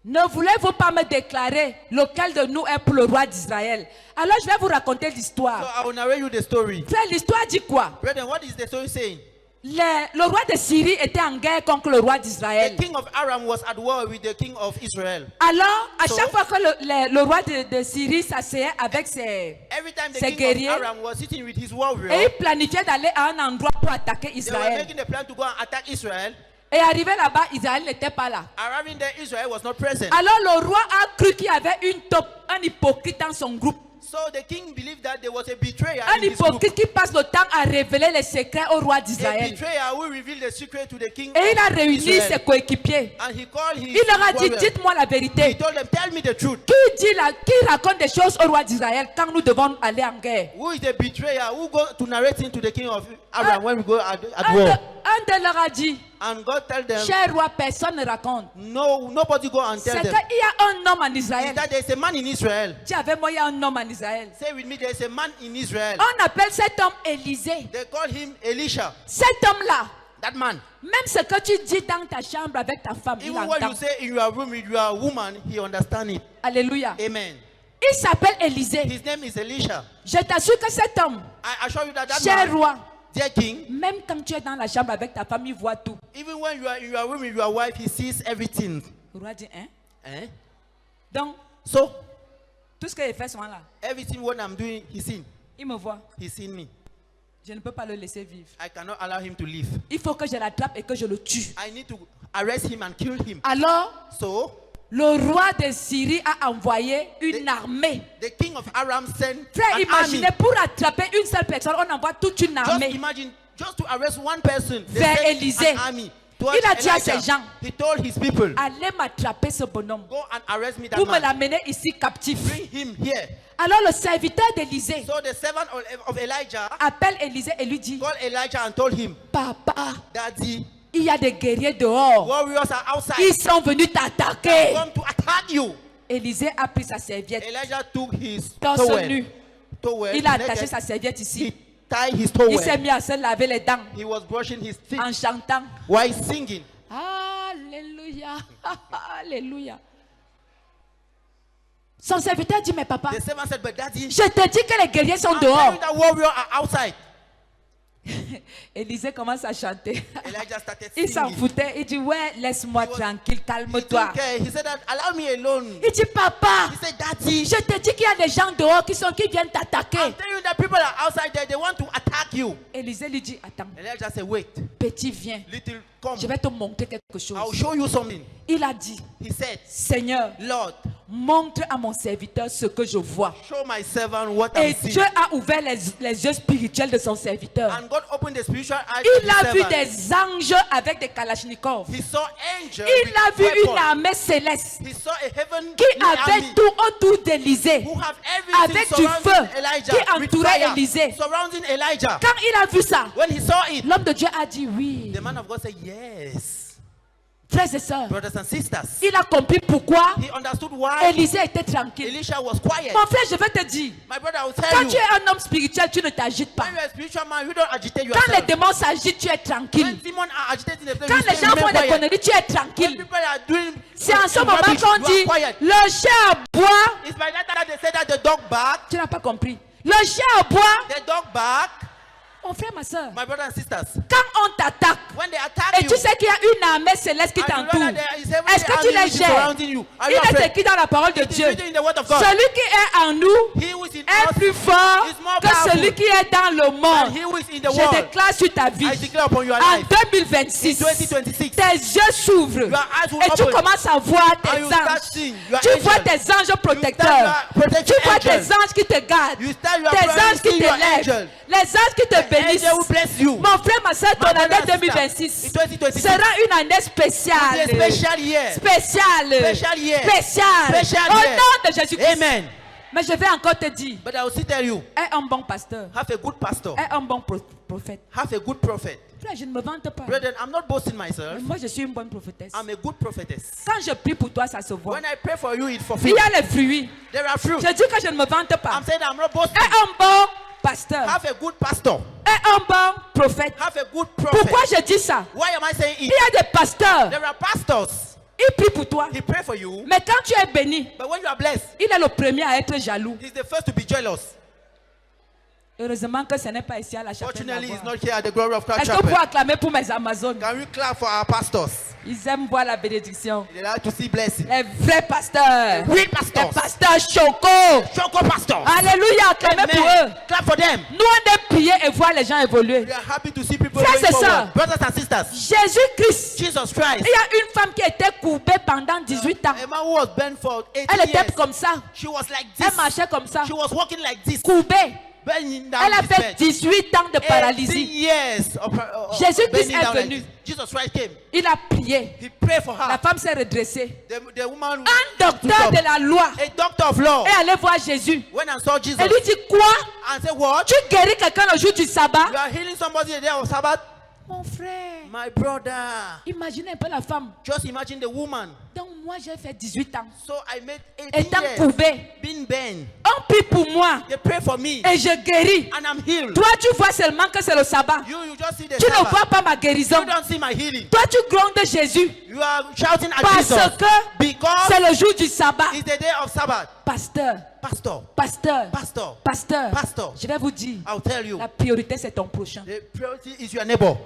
Speaker 1: ne voulez-vous pas me déclarer lequel de nous est pour le roi d'Israël? Alors je vais vous raconter
Speaker 2: So
Speaker 1: l'histoire.
Speaker 2: I will narrate you the story.
Speaker 1: Frère, l'histoire dit quoi?
Speaker 2: Brethren, what is the story saying?
Speaker 1: Le roi de Syrie était en guerre contre le roi d'Israël.
Speaker 2: The king of Aram was at war with the king of Israel.
Speaker 1: Alors, à
Speaker 2: So-
Speaker 1: chaque fois que le roi de Syrie s'asseyait avec ses...
Speaker 2: Every time the
Speaker 1: C'est
Speaker 2: king
Speaker 1: guerrier.
Speaker 2: of Aram was sitting with his warrior,
Speaker 1: Et il planifiait d'aller à un endroit pour attaquer
Speaker 2: they were
Speaker 1: Israël.
Speaker 2: making the plan to go and attack Israel.
Speaker 1: Et arrivé là-bas, Israël n'était pas là.
Speaker 2: Arriving there, Israel was not present.
Speaker 1: Alors le roi a cru qu'il y avait une taupe, un hypocrite dans son groupe.
Speaker 2: So the king believed that there was a betrayer
Speaker 1: Un
Speaker 2: in his group.
Speaker 1: hypocrite qui passe le temps à révéler les secrets au roi
Speaker 2: A
Speaker 1: d'Israël.
Speaker 2: betrayer who revealed the secret to the king
Speaker 1: Et il a
Speaker 2: of
Speaker 1: réuni
Speaker 2: Israel.
Speaker 1: ses coéquipiers.
Speaker 2: And he called his
Speaker 1: Il leur a dit,
Speaker 2: warriors.
Speaker 1: dites-moi la
Speaker 2: He
Speaker 1: vérité.
Speaker 2: told them, tell me the truth.
Speaker 1: Qui raconte des choses au roi d'Israël quand nous devons aller en guerre?
Speaker 2: Who is the betrayer who go to narrating to the king of Aram when we go at
Speaker 1: Un
Speaker 2: war?
Speaker 1: de leur a dit,
Speaker 2: And God tell them,
Speaker 1: cher roi, personne ne raconte.
Speaker 2: no, nobody go and
Speaker 1: C'est
Speaker 2: tell
Speaker 1: qu'il
Speaker 2: them.
Speaker 1: y a un homme en
Speaker 2: Is
Speaker 1: Israël.
Speaker 2: that there is a man in Israel.
Speaker 1: Dis avec moi, il y a un homme en Israël.
Speaker 2: Say with me, there is a man in Israel.
Speaker 1: On appelle cet homme Élisée.
Speaker 2: They call him Elisha.
Speaker 1: Cet homme-là,
Speaker 2: That man.
Speaker 1: même ce que tu dis dans ta chambre avec ta femme, il
Speaker 2: Even what
Speaker 1: entend.
Speaker 2: you say in your room with your woman, he understands it.
Speaker 1: Alléluia.
Speaker 2: Amen.
Speaker 1: Il s'appelle Élisée.
Speaker 2: His name is Elisha.
Speaker 1: Je t'assure que cet homme,
Speaker 2: I assure you that that
Speaker 1: cher
Speaker 2: man,
Speaker 1: roi,
Speaker 2: dear king,
Speaker 1: même quand tu es dans la chambre avec ta femme, il voit tout.
Speaker 2: even when you are in your room with your wife, he sees everything.
Speaker 1: Le roi dit, hein?
Speaker 2: Eh?
Speaker 1: Donc,
Speaker 2: So,
Speaker 1: tout ce qu'il fait sont là.
Speaker 2: everything what I'm doing, he's seen.
Speaker 1: Il me voit.
Speaker 2: He's seen me.
Speaker 1: Je ne peux pas le laisser vivre.
Speaker 2: I cannot allow him to live.
Speaker 1: Il faut que je l'attrape et que je le tue.
Speaker 2: I need to arrest him and kill him.
Speaker 1: Alors,
Speaker 2: So,
Speaker 1: le roi de Syrie a envoyé une armée.
Speaker 2: the king of Aram sent
Speaker 1: Frère,
Speaker 2: an
Speaker 1: imaginez,
Speaker 2: army.
Speaker 1: pour attraper une seule personne, on envoie toute une
Speaker 2: Just
Speaker 1: armée.
Speaker 2: imagine, just to arrest one person, they
Speaker 1: Vers
Speaker 2: sent
Speaker 1: Élisée.
Speaker 2: an army towards
Speaker 1: Il a dit à
Speaker 2: Elijah.
Speaker 1: ses gens,
Speaker 2: He told his people,
Speaker 1: allez m'attraper ce bonhomme.
Speaker 2: go and arrest me that
Speaker 1: Vous me
Speaker 2: man.
Speaker 1: l'amenez ici captif.
Speaker 2: Bring him here.
Speaker 1: Alors le serviteur d'Élisée
Speaker 2: So the servant of Elijah
Speaker 1: appelle Élisée et lui dit,
Speaker 2: called Elijah and told him,
Speaker 1: papa,
Speaker 2: Daddy,
Speaker 1: il y a des guerriers dehors.
Speaker 2: warriors are outside.
Speaker 1: Ils sont venus t'attaquer.
Speaker 2: Come to attack you.
Speaker 1: Élisée a pris sa serviette.
Speaker 2: Elijah took his
Speaker 1: Torse
Speaker 2: towel.
Speaker 1: nu.
Speaker 2: Towel,
Speaker 1: Il a
Speaker 2: naked.
Speaker 1: attaché sa serviette
Speaker 2: He
Speaker 1: ici.
Speaker 2: tied his
Speaker 1: Il s'est
Speaker 2: towel.
Speaker 1: mis à se laver les dents
Speaker 2: He was brushing his teeth
Speaker 1: en chantant.
Speaker 2: while singing.
Speaker 1: Alléluia. Alléluia. Son serviteur dit, mais papa,
Speaker 2: The servant said, but Daddy,
Speaker 1: je te dis que les guerriers sont
Speaker 2: I'm telling
Speaker 1: dehors.
Speaker 2: you that warriors are outside.
Speaker 1: Élisée commence à chanter.
Speaker 2: Elijah started
Speaker 1: Il s'en
Speaker 2: singing.
Speaker 1: foutait. Il dit, ouais, laisse-moi tranquille,
Speaker 2: He
Speaker 1: calme-toi.
Speaker 2: took care. He said that, allow me alone.
Speaker 1: Il dit, papa,
Speaker 2: He said, Daddy,
Speaker 1: je te dis qu'il y a des gens dehors qui viennent
Speaker 2: I'm
Speaker 1: t'attaquer.
Speaker 2: telling you that people are outside there. They want to attack you.
Speaker 1: Élisée lui dit, attends,
Speaker 2: Elijah said, wait,
Speaker 1: petit, viens.
Speaker 2: little, come.
Speaker 1: Je vais te montrer quelque chose.
Speaker 2: I'll show you something.
Speaker 1: Il a dit,
Speaker 2: He said,
Speaker 1: Seigneur,
Speaker 2: Lord,
Speaker 1: montre à mon serviteur ce que je vois.
Speaker 2: show my servant what
Speaker 1: Et
Speaker 2: I'm seeing.
Speaker 1: Dieu a ouvert les yeux spirituels de son serviteur.
Speaker 2: And God opened the spiritual eyes of
Speaker 1: Il
Speaker 2: his
Speaker 1: a vu
Speaker 2: servant.
Speaker 1: des anges avec des kalachnikovs.
Speaker 2: He saw angels
Speaker 1: Il
Speaker 2: with
Speaker 1: a vu
Speaker 2: weapons.
Speaker 1: une armée céleste
Speaker 2: He saw a heavenly
Speaker 1: qui avait
Speaker 2: army
Speaker 1: tout autour d'Élisée.
Speaker 2: who have everything
Speaker 1: avec du
Speaker 2: surrounding
Speaker 1: feu
Speaker 2: Elijah,
Speaker 1: qui
Speaker 2: with
Speaker 1: entourait
Speaker 2: fire
Speaker 1: Élisée.
Speaker 2: surrounding Elijah.
Speaker 1: Quand il a vu ça,
Speaker 2: When he saw it,
Speaker 1: l'homme de Dieu a dit oui.
Speaker 2: the man of God said, yes.
Speaker 1: Frères et sœurs,
Speaker 2: Brothers and sisters,
Speaker 1: il a compris pourquoi
Speaker 2: he understood why
Speaker 1: Élisée était tranquille.
Speaker 2: Elisha was quiet.
Speaker 1: Mon frère, je vais te dire,
Speaker 2: My brother, I will tell
Speaker 1: quand
Speaker 2: you,
Speaker 1: tu es un homme spirituel, tu ne t'agites pas.
Speaker 2: when you're a spiritual man, you don't agitate
Speaker 1: Quand les
Speaker 2: yourself.
Speaker 1: démons s'agitent, tu es
Speaker 2: When
Speaker 1: tranquille.
Speaker 2: demons are agitated in the place,
Speaker 1: Quand
Speaker 2: you
Speaker 1: les
Speaker 2: stay
Speaker 1: gens font
Speaker 2: remain
Speaker 1: des
Speaker 2: quiet.
Speaker 1: conneries, tu es
Speaker 2: When
Speaker 1: tranquille.
Speaker 2: people are doing
Speaker 1: C'est en ce moment
Speaker 2: rubbish,
Speaker 1: qu'on
Speaker 2: you
Speaker 1: dit,
Speaker 2: are quiet.
Speaker 1: le chien aboie.
Speaker 2: It's by that time that they say that the dog bark.
Speaker 1: Tu n'as pas compris. Le chien aboie.
Speaker 2: The dog bark.
Speaker 1: Mon frère, ma soeur,
Speaker 2: My brothers and sisters,
Speaker 1: quand on t'attaque,
Speaker 2: when they attack
Speaker 1: et
Speaker 2: you,
Speaker 1: tu sais qu'il y a une armée céleste qui
Speaker 2: and you know
Speaker 1: t'entoure,
Speaker 2: that there is heavenly
Speaker 1: est-ce que tu
Speaker 2: army
Speaker 1: les
Speaker 2: which is
Speaker 1: gères?
Speaker 2: surrounding you, are
Speaker 1: Il
Speaker 2: you
Speaker 1: est
Speaker 2: afraid?
Speaker 1: écrit dans la parole de
Speaker 2: It is
Speaker 1: Dieu.
Speaker 2: written in the word of God.
Speaker 1: Celui qui est en nous
Speaker 2: He who is in
Speaker 1: est
Speaker 2: us
Speaker 1: plus fort
Speaker 2: is more
Speaker 1: que
Speaker 2: powerful
Speaker 1: celui qui est dans le
Speaker 2: than
Speaker 1: monde.
Speaker 2: he who is in the
Speaker 1: Je
Speaker 2: world.
Speaker 1: déclare sur ta vie,
Speaker 2: I declare upon your
Speaker 1: en
Speaker 2: life,
Speaker 1: 2026,
Speaker 2: in 2026,
Speaker 1: tes yeux s'ouvrent
Speaker 2: your eyes will
Speaker 1: et tu
Speaker 2: open,
Speaker 1: commences à voir tes
Speaker 2: and you start
Speaker 1: anges.
Speaker 2: seeing your
Speaker 1: Tu vois
Speaker 2: angels.
Speaker 1: tes anges
Speaker 2: You
Speaker 1: protecteurs.
Speaker 2: start
Speaker 1: Tu
Speaker 2: protecting
Speaker 1: vois
Speaker 2: angels.
Speaker 1: tes anges qui te gardent.
Speaker 2: You start your
Speaker 1: Tes anges qui
Speaker 2: seeing your
Speaker 1: t'élèvent.
Speaker 2: angel.
Speaker 1: Les anges qui te bénissent.
Speaker 2: Angel will bless you.
Speaker 1: Mon frère, ma soeur, ton
Speaker 2: My brother
Speaker 1: année
Speaker 2: and sister,
Speaker 1: 2026
Speaker 2: in 2026,
Speaker 1: sera une année spéciale.
Speaker 2: it's a special year.
Speaker 1: Spéciale.
Speaker 2: Special year.
Speaker 1: Spéciale.
Speaker 2: Special
Speaker 1: Au
Speaker 2: year.
Speaker 1: nom de Jésus-Christ.
Speaker 2: Amen.
Speaker 1: Mais je vais encore te dire,
Speaker 2: But I will still tell you,
Speaker 1: aie un bon pasteur.
Speaker 2: have a good pastor,
Speaker 1: Aie un bon prophète.
Speaker 2: have a good prophet.
Speaker 1: Frère, je ne me vante pas.
Speaker 2: Brethren, I'm not boasting
Speaker 1: Mais
Speaker 2: myself.
Speaker 1: moi, je suis une bonne prophétesse.
Speaker 2: I'm a good prophetess.
Speaker 1: Quand je prie pour toi, ça se voit.
Speaker 2: When I pray for you, it
Speaker 1: Il
Speaker 2: fulfills.
Speaker 1: y a les fruits.
Speaker 2: There are fruit.
Speaker 1: Je dis que je ne me vante pas.
Speaker 2: I'm saying I'm not boasting.
Speaker 1: Aie un bon pasteur.
Speaker 2: Have a good pastor.
Speaker 1: Aie un bon prophète.
Speaker 2: Have a good prophet.
Speaker 1: Pourquoi je dis ça?
Speaker 2: Why am I saying
Speaker 1: Il
Speaker 2: it?
Speaker 1: y a des pasteurs.
Speaker 2: There are pastors.
Speaker 1: Il prie pour toi.
Speaker 2: He pray for you,
Speaker 1: Mais quand tu es béni,
Speaker 2: but when you are blessed,
Speaker 1: il est le premier à être jaloux.
Speaker 2: he's the first to be jealous.
Speaker 1: Heureusement que ce n'est pas ici à la chapelle.
Speaker 2: Fortunately, he's
Speaker 1: d'Avoir.
Speaker 2: not here at the Glory of Christ
Speaker 1: Est-ce que vous
Speaker 2: Chapel.
Speaker 1: pouvez acclamer pour mes Amazones?
Speaker 2: Can we clap for our pastors?
Speaker 1: Ils aiment voir la bénédiction.
Speaker 2: They like to see blessing.
Speaker 1: Les vrais pasteurs.
Speaker 2: Real
Speaker 1: Les
Speaker 2: pastors.
Speaker 1: pasteurs chocos.
Speaker 2: Choco pastors.
Speaker 1: Alléluia, acclamez pour eux.
Speaker 2: Amen. Clap for them.
Speaker 1: Nous, on aime prier et voir les gens évoluer.
Speaker 2: We are happy to see people
Speaker 1: Frères
Speaker 2: going
Speaker 1: et
Speaker 2: forward.
Speaker 1: sœurs.
Speaker 2: Brothers and sisters.
Speaker 1: Jésus-Christ.
Speaker 2: Jesus Christ.
Speaker 1: Il y a une femme qui était courbée pendant 18 ans.
Speaker 2: A man who was bent for 18
Speaker 1: Elle était
Speaker 2: years.
Speaker 1: comme ça.
Speaker 2: She was like
Speaker 1: Elle
Speaker 2: this.
Speaker 1: marchait comme ça.
Speaker 2: She was walking like this.
Speaker 1: Courbée.
Speaker 2: Bending down
Speaker 1: Elle a
Speaker 2: this
Speaker 1: fait
Speaker 2: bed.
Speaker 1: 18 ans de
Speaker 2: 18
Speaker 1: paralysie.
Speaker 2: years of
Speaker 1: Jésus-Christ
Speaker 2: bending
Speaker 1: est
Speaker 2: down like
Speaker 1: venu.
Speaker 2: this. Jesus Christ came.
Speaker 1: Il a prié.
Speaker 2: He prayed for
Speaker 1: La
Speaker 2: her.
Speaker 1: femme s'est redressée.
Speaker 2: The woman
Speaker 1: Un docteur de la loi
Speaker 2: a doctor of law
Speaker 1: est allé voir Jésus.
Speaker 2: went and saw Jesus
Speaker 1: Elle lui dit quoi?
Speaker 2: and said, what?
Speaker 1: Tu guéris quelqu'un le jour du sabbat?
Speaker 2: You are healing somebody the day of Sabbath?
Speaker 1: Mon frère,
Speaker 2: My brother.
Speaker 1: imaginez un peu la femme.
Speaker 2: Just imagine the woman.
Speaker 1: Donc moi j'ai fait 18 ans.
Speaker 2: So I made 18
Speaker 1: Étant
Speaker 2: years
Speaker 1: courbée,
Speaker 2: being bent.
Speaker 1: on prie pour moi
Speaker 2: They pray for me
Speaker 1: et je guéris.
Speaker 2: and I'm healed.
Speaker 1: Toi tu vois seulement que c'est le sabbat.
Speaker 2: You just see the
Speaker 1: Tu ne
Speaker 2: Sabbath.
Speaker 1: vois pas ma guérison.
Speaker 2: You don't see my healing.
Speaker 1: Toi tu grondes Jésus
Speaker 2: You are shouting at
Speaker 1: parce
Speaker 2: Jesus
Speaker 1: que
Speaker 2: because
Speaker 1: c'est le jour du sabbat.
Speaker 2: it's the day of Sabbath.
Speaker 1: Pasteur,
Speaker 2: Pastor,
Speaker 1: pasteur,
Speaker 2: pastor,
Speaker 1: pasteur.
Speaker 2: pastor.
Speaker 1: Je vais vous dire,
Speaker 2: I'll tell you.
Speaker 1: la priorité c'est ton prochain.
Speaker 2: The priority is your neighbor.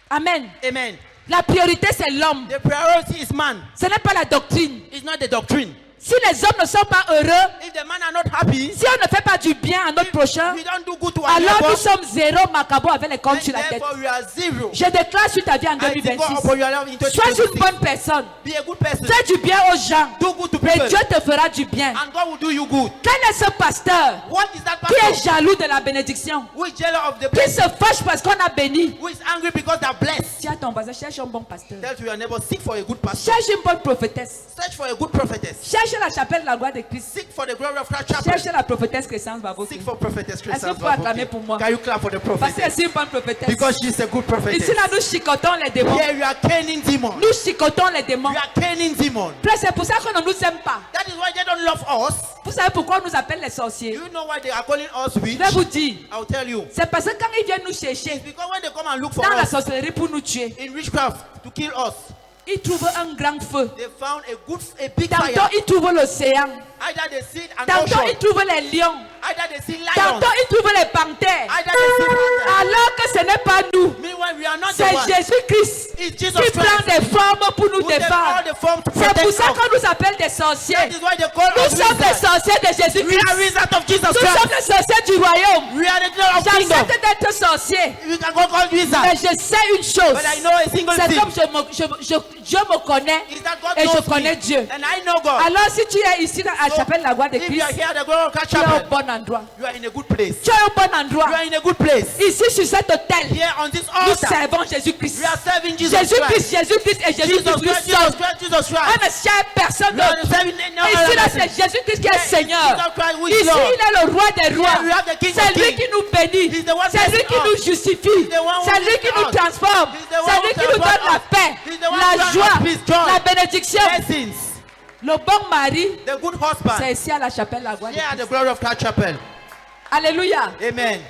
Speaker 1: Amen.
Speaker 2: Amen.
Speaker 1: La priorité c'est l'homme.
Speaker 2: The priority is man.
Speaker 1: Ce n'est pas la doctrine.
Speaker 2: It's not the doctrine.
Speaker 1: Si les hommes ne sont pas heureux,
Speaker 2: If the men are not happy,
Speaker 1: si on ne fait pas du bien à notre prochain,
Speaker 2: we don't do good to our
Speaker 1: alors
Speaker 2: neighbor,
Speaker 1: nous sommes zéro macabo avec les comptes
Speaker 2: then
Speaker 1: sur la tête.
Speaker 2: therefore we are zero.
Speaker 1: Je déclare sur ta vie en
Speaker 2: I declare
Speaker 1: 2026.
Speaker 2: upon your life in
Speaker 1: Sois une
Speaker 2: 2026.
Speaker 1: bonne personne.
Speaker 2: Be a good person.
Speaker 1: Fais du bien aux gens.
Speaker 2: Do good to
Speaker 1: Et
Speaker 2: people.
Speaker 1: Dieu te fera du bien.
Speaker 2: And God will do you good.
Speaker 1: Quel est ce pasteur
Speaker 2: What is that
Speaker 1: qui est
Speaker 2: pastor?
Speaker 1: jaloux de la bénédiction?
Speaker 2: Who is jealous of the
Speaker 1: Qui
Speaker 2: blessing?
Speaker 1: se fâche parce qu'on a béni?
Speaker 2: Who is angry because they are blessed?
Speaker 1: Dis à ton voisin, cherche un bon pasteur.
Speaker 2: Tell to your neighbor, seek for a good pastor.
Speaker 1: Cherche une bonne prophétesse.
Speaker 2: Search for a good prophetess.
Speaker 1: Cherche la chapelle de la gloire de Christ.
Speaker 2: Seek for the glory of Christ chapel.
Speaker 1: Cherche la prophétesse Crescence Bavoki.
Speaker 2: Seek for prophetess
Speaker 1: Est-ce que
Speaker 2: Christian.
Speaker 1: vous pouvez acclamer pour moi?
Speaker 2: Can you clap for the
Speaker 1: Parce que
Speaker 2: prophetess?
Speaker 1: c'est une bonne prophétesse.
Speaker 2: Because she's a good prophetess.
Speaker 1: Ici, là, nous chicotons les démons.
Speaker 2: Here you are caning demons.
Speaker 1: Nous chicotons les démons.
Speaker 2: You are caning demons.
Speaker 1: Frère, c'est pour ça qu'on ne nous aime pas.
Speaker 2: That is why they don't love us.
Speaker 1: Vous savez pourquoi on nous appelle les sorciers?
Speaker 2: You know why they are calling us witch?
Speaker 1: Je vais vous dire.
Speaker 2: I'll tell you.
Speaker 1: C'est parce que quand ils viennent nous chercher
Speaker 2: Because when they come and look for
Speaker 1: dans la
Speaker 2: us
Speaker 1: sorcellerie pour nous tuer,
Speaker 2: in witchcraft to kill us,
Speaker 1: ils trouvent un grand feu.
Speaker 2: they found a big
Speaker 1: Tantôt,
Speaker 2: fire.
Speaker 1: ils trouvent l'océan.
Speaker 2: Either they see an
Speaker 1: Tantôt,
Speaker 2: ocean.
Speaker 1: ils trouvent les lions.
Speaker 2: Either they see lions.
Speaker 1: Tantôt, ils trouvent les panthères.
Speaker 2: Either they see panthers.
Speaker 1: Alors que ce n'est pas nous.
Speaker 2: Meanwhile, we are not the
Speaker 1: C'est
Speaker 2: one.
Speaker 1: Jésus-Christ
Speaker 2: It's
Speaker 1: qui
Speaker 2: Jesus
Speaker 1: prend
Speaker 2: Christ
Speaker 1: des formes pour nous
Speaker 2: who take all
Speaker 1: défendre.
Speaker 2: the form to
Speaker 1: C'est pour
Speaker 2: protect
Speaker 1: ça
Speaker 2: us.
Speaker 1: qu'on nous appelle des sorciers.
Speaker 2: That is why they call
Speaker 1: Nous
Speaker 2: us
Speaker 1: sommes des
Speaker 2: wizards.
Speaker 1: sorciers de
Speaker 2: We are
Speaker 1: Jésus-Christ.
Speaker 2: wizards of Jesus
Speaker 1: Nous sommes
Speaker 2: Christ.
Speaker 1: les sorciers du royaume.
Speaker 2: We are the children of kingdom.
Speaker 1: J'accepte d'être sorcier.
Speaker 2: We can go called
Speaker 1: Mais
Speaker 2: wizards.
Speaker 1: je sais une chose.
Speaker 2: But I know a single
Speaker 1: C'est
Speaker 2: thing.
Speaker 1: comme Dieu me connaît
Speaker 2: Is that God
Speaker 1: et je
Speaker 2: knows
Speaker 1: connais
Speaker 2: me.
Speaker 1: Dieu.
Speaker 2: And I know God.
Speaker 1: Alors si tu es ici à
Speaker 2: So,
Speaker 1: chapelle la gloire de
Speaker 2: if you are
Speaker 1: Christ,
Speaker 2: here at the glory of Christ
Speaker 1: tu es au
Speaker 2: chapel,
Speaker 1: bon endroit.
Speaker 2: you are in a good place.
Speaker 1: Tu es au bon
Speaker 2: You
Speaker 1: endroit.
Speaker 2: are in a good place.
Speaker 1: Ici sur cet hôtel,
Speaker 2: Here on this
Speaker 1: nous
Speaker 2: altar,
Speaker 1: servons Jésus-Christ.
Speaker 2: we are serving Jesus
Speaker 1: Jésus-Christ,
Speaker 2: Christ.
Speaker 1: Jésus-Christ et
Speaker 2: Jesus
Speaker 1: Jésus-Christ nous
Speaker 2: Christ, Jesus
Speaker 1: sommes.
Speaker 2: Christ, Jesus
Speaker 1: Ah
Speaker 2: Christ.
Speaker 1: mais chère personne
Speaker 2: We are
Speaker 1: d'autre.
Speaker 2: serving no
Speaker 1: Ici
Speaker 2: other
Speaker 1: là
Speaker 2: person.
Speaker 1: c'est Jésus-Christ qui est
Speaker 2: Yes,
Speaker 1: Seigneur.
Speaker 2: Jesus Christ who is
Speaker 1: Ici
Speaker 2: Lord.
Speaker 1: il est le roi des rois.
Speaker 2: Here we have the King
Speaker 1: C'est
Speaker 2: of
Speaker 1: lui
Speaker 2: Kings.
Speaker 1: qui nous bénit.
Speaker 2: He's the one
Speaker 1: C'est lui
Speaker 2: blessing
Speaker 1: qui
Speaker 2: us.
Speaker 1: nous justifie.
Speaker 2: He's the one who
Speaker 1: C'est lui qui
Speaker 2: blesses
Speaker 1: nous
Speaker 2: us.
Speaker 1: transforme.
Speaker 2: He's the one
Speaker 1: C'est
Speaker 2: who
Speaker 1: lui qui nous donne
Speaker 2: transforms
Speaker 1: la
Speaker 2: us.
Speaker 1: paix,
Speaker 2: He's the one
Speaker 1: la
Speaker 2: who grants
Speaker 1: joie,
Speaker 2: us peace, joy,
Speaker 1: la bénédiction.
Speaker 2: blessings.
Speaker 1: Le bon mari,
Speaker 2: The good husband.
Speaker 1: c'est ici à la chapelle la gloire de
Speaker 2: Here at
Speaker 1: Christ.
Speaker 2: the glory of Christ chapel.
Speaker 1: Alléluia.
Speaker 2: Amen.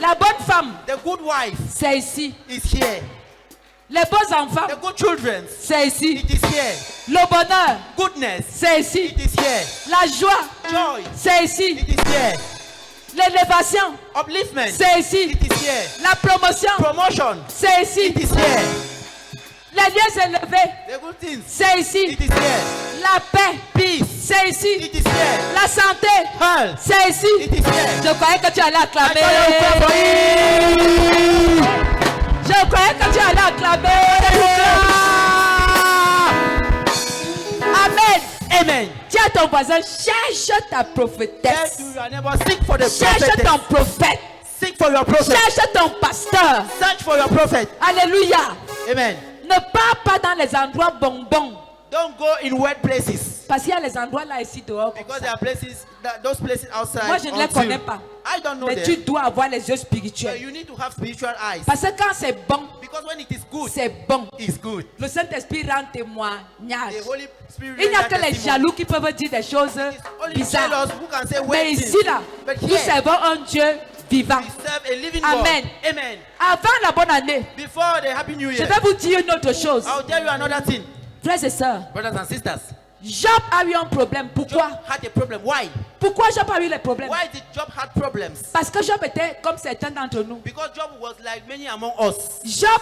Speaker 1: La bonne femme,
Speaker 2: The good wife
Speaker 1: c'est ici.
Speaker 2: is here.
Speaker 1: Les beaux enfants,
Speaker 2: The good children,
Speaker 1: c'est ici.
Speaker 2: it is here.
Speaker 1: Le bonheur,
Speaker 2: Goodness,
Speaker 1: c'est ici.
Speaker 2: it is here.
Speaker 1: La joie,
Speaker 2: Joy,
Speaker 1: c'est ici.
Speaker 2: it is here.
Speaker 1: L'élévation,
Speaker 2: Upliftment,
Speaker 1: c'est ici.
Speaker 2: it is here.
Speaker 1: La promotion,
Speaker 2: Promotion,
Speaker 1: c'est ici.
Speaker 2: it is here.
Speaker 1: Les lieux élevés,
Speaker 2: The good things,
Speaker 1: c'est ici.
Speaker 2: it is here.
Speaker 1: La paix,
Speaker 2: Peace,
Speaker 1: c'est ici.
Speaker 2: it is here.
Speaker 1: La santé,
Speaker 2: Health,
Speaker 1: c'est ici.
Speaker 2: it is here.
Speaker 1: Je croyais que tu allais
Speaker 2: I
Speaker 1: acclamer.
Speaker 2: call you for it.
Speaker 1: Je croyais que tu allais acclamer. Amen.
Speaker 2: Amen.
Speaker 1: Dis à ton voisin, cherche ta
Speaker 2: Tell
Speaker 1: prophétesse.
Speaker 2: to your neighbor, seek for the
Speaker 1: Cherche
Speaker 2: prophet.
Speaker 1: ton prophète.
Speaker 2: Seek for your prophet.
Speaker 1: Cherche ton pasteur.
Speaker 2: Search for your prophet.
Speaker 1: Alléluia.
Speaker 2: Amen.
Speaker 1: Ne pars pas dans les endroits bonbons.
Speaker 2: Don't go in wet places.
Speaker 1: Parce qu'il y a les endroits là ici dehors. comme
Speaker 2: Because
Speaker 1: ça.
Speaker 2: there are places, those places outside.
Speaker 1: Moi, je ne les
Speaker 2: until-
Speaker 1: connais pas.
Speaker 2: I don't know
Speaker 1: Mais
Speaker 2: them.
Speaker 1: tu dois avoir les yeux
Speaker 2: So
Speaker 1: spirituels.
Speaker 2: you need to have spiritual eyes.
Speaker 1: Parce que quand c'est bon,
Speaker 2: Because when it is good,
Speaker 1: c'est bon.
Speaker 2: it's good.
Speaker 1: Le Saint-Esprit rend témoignage.
Speaker 2: The Holy Spirit.
Speaker 1: Il n'y a
Speaker 2: render
Speaker 1: que les
Speaker 2: testimony.
Speaker 1: jaloux qui peuvent dire des choses
Speaker 2: It's only
Speaker 1: bizarres.
Speaker 2: jealous who can say
Speaker 1: Mais
Speaker 2: weird
Speaker 1: ici
Speaker 2: things.
Speaker 1: là,
Speaker 2: But
Speaker 1: nous
Speaker 2: here,
Speaker 1: servons un Dieu vivant.
Speaker 2: we serve a living
Speaker 1: Amen.
Speaker 2: God. Amen.
Speaker 1: Avant la bonne année,
Speaker 2: Before the Happy New
Speaker 1: je
Speaker 2: Year,
Speaker 1: vais vous dire une autre chose.
Speaker 2: I'll tell you another thing.
Speaker 1: Frères et sœurs,
Speaker 2: Brothers and sisters,
Speaker 1: Job a eu un problème. Pourquoi?
Speaker 2: Job had a problem. Why?
Speaker 1: Pourquoi Job a eu les problèmes?
Speaker 2: Why did Job have problems?
Speaker 1: Parce que Job était comme certains d'entre nous.
Speaker 2: Because Job was like many among us.
Speaker 1: Job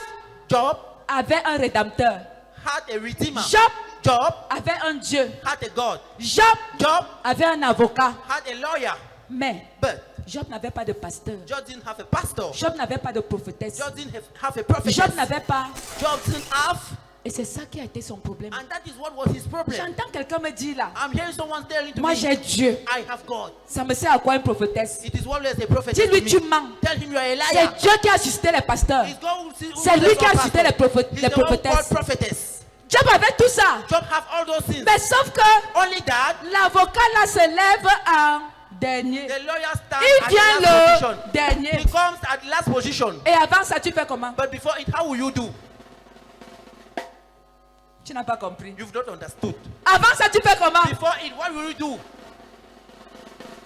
Speaker 2: Job
Speaker 1: avait un rédempteur.
Speaker 2: had a redeemer.
Speaker 1: Job
Speaker 2: Job
Speaker 1: avait un Dieu.
Speaker 2: had a God.
Speaker 1: Job
Speaker 2: Job
Speaker 1: avait un avocat.
Speaker 2: had a lawyer.
Speaker 1: Mais
Speaker 2: But
Speaker 1: Job n'avait pas de pasteur.
Speaker 2: Job didn't have a pastor.
Speaker 1: Job n'avait pas de prophétesse.
Speaker 2: Job didn't have a prophet.
Speaker 1: Job n'avait pas.
Speaker 2: Job didn't have,
Speaker 1: Et c'est ça qui a été son problème.
Speaker 2: and that is what was his problem.
Speaker 1: J'entends quelqu'un me dire là,
Speaker 2: I'm hearing someone telling to
Speaker 1: moi
Speaker 2: me,
Speaker 1: j'ai Dieu.
Speaker 2: I have God.
Speaker 1: Ça me sert à quoi une prophétesse?
Speaker 2: It is what is a prophet.
Speaker 1: Dis-lui
Speaker 2: to
Speaker 1: tu
Speaker 2: me.
Speaker 1: mens.
Speaker 2: Tell him you are a
Speaker 1: C'est
Speaker 2: liar.
Speaker 1: Dieu qui a suscité les pasteurs.
Speaker 2: He's God who
Speaker 1: C'est lui
Speaker 2: raised
Speaker 1: qui a
Speaker 2: up
Speaker 1: suscité les
Speaker 2: pastors.
Speaker 1: prophètes-
Speaker 2: He's
Speaker 1: les
Speaker 2: the one
Speaker 1: prophétesses.
Speaker 2: called prophetess.
Speaker 1: Job avait tout ça.
Speaker 2: Job have all those things.
Speaker 1: Mais sauf que
Speaker 2: Only that,
Speaker 1: l'avocat là se lève en dernier.
Speaker 2: the lawyer stands
Speaker 1: Il
Speaker 2: at
Speaker 1: vient
Speaker 2: the last
Speaker 1: le
Speaker 2: position.
Speaker 1: dernier.
Speaker 2: He comes at the last position.
Speaker 1: Et avant ça, tu fais comment?
Speaker 2: But before it, how will you do?
Speaker 1: Tu n'as pas compris.
Speaker 2: You've not understood.
Speaker 1: Avant ça, tu fais comment?
Speaker 2: Before it, what will you do?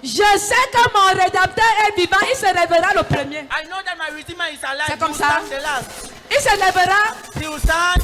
Speaker 1: Je sais que mon rédempteur est vivant. Il se lèvera le premier.
Speaker 2: I know that my redeemer is alive.
Speaker 1: C'est
Speaker 2: He
Speaker 1: comme
Speaker 2: will
Speaker 1: ça.
Speaker 2: stand the last.
Speaker 1: Il se lèvera.
Speaker 2: He will stand.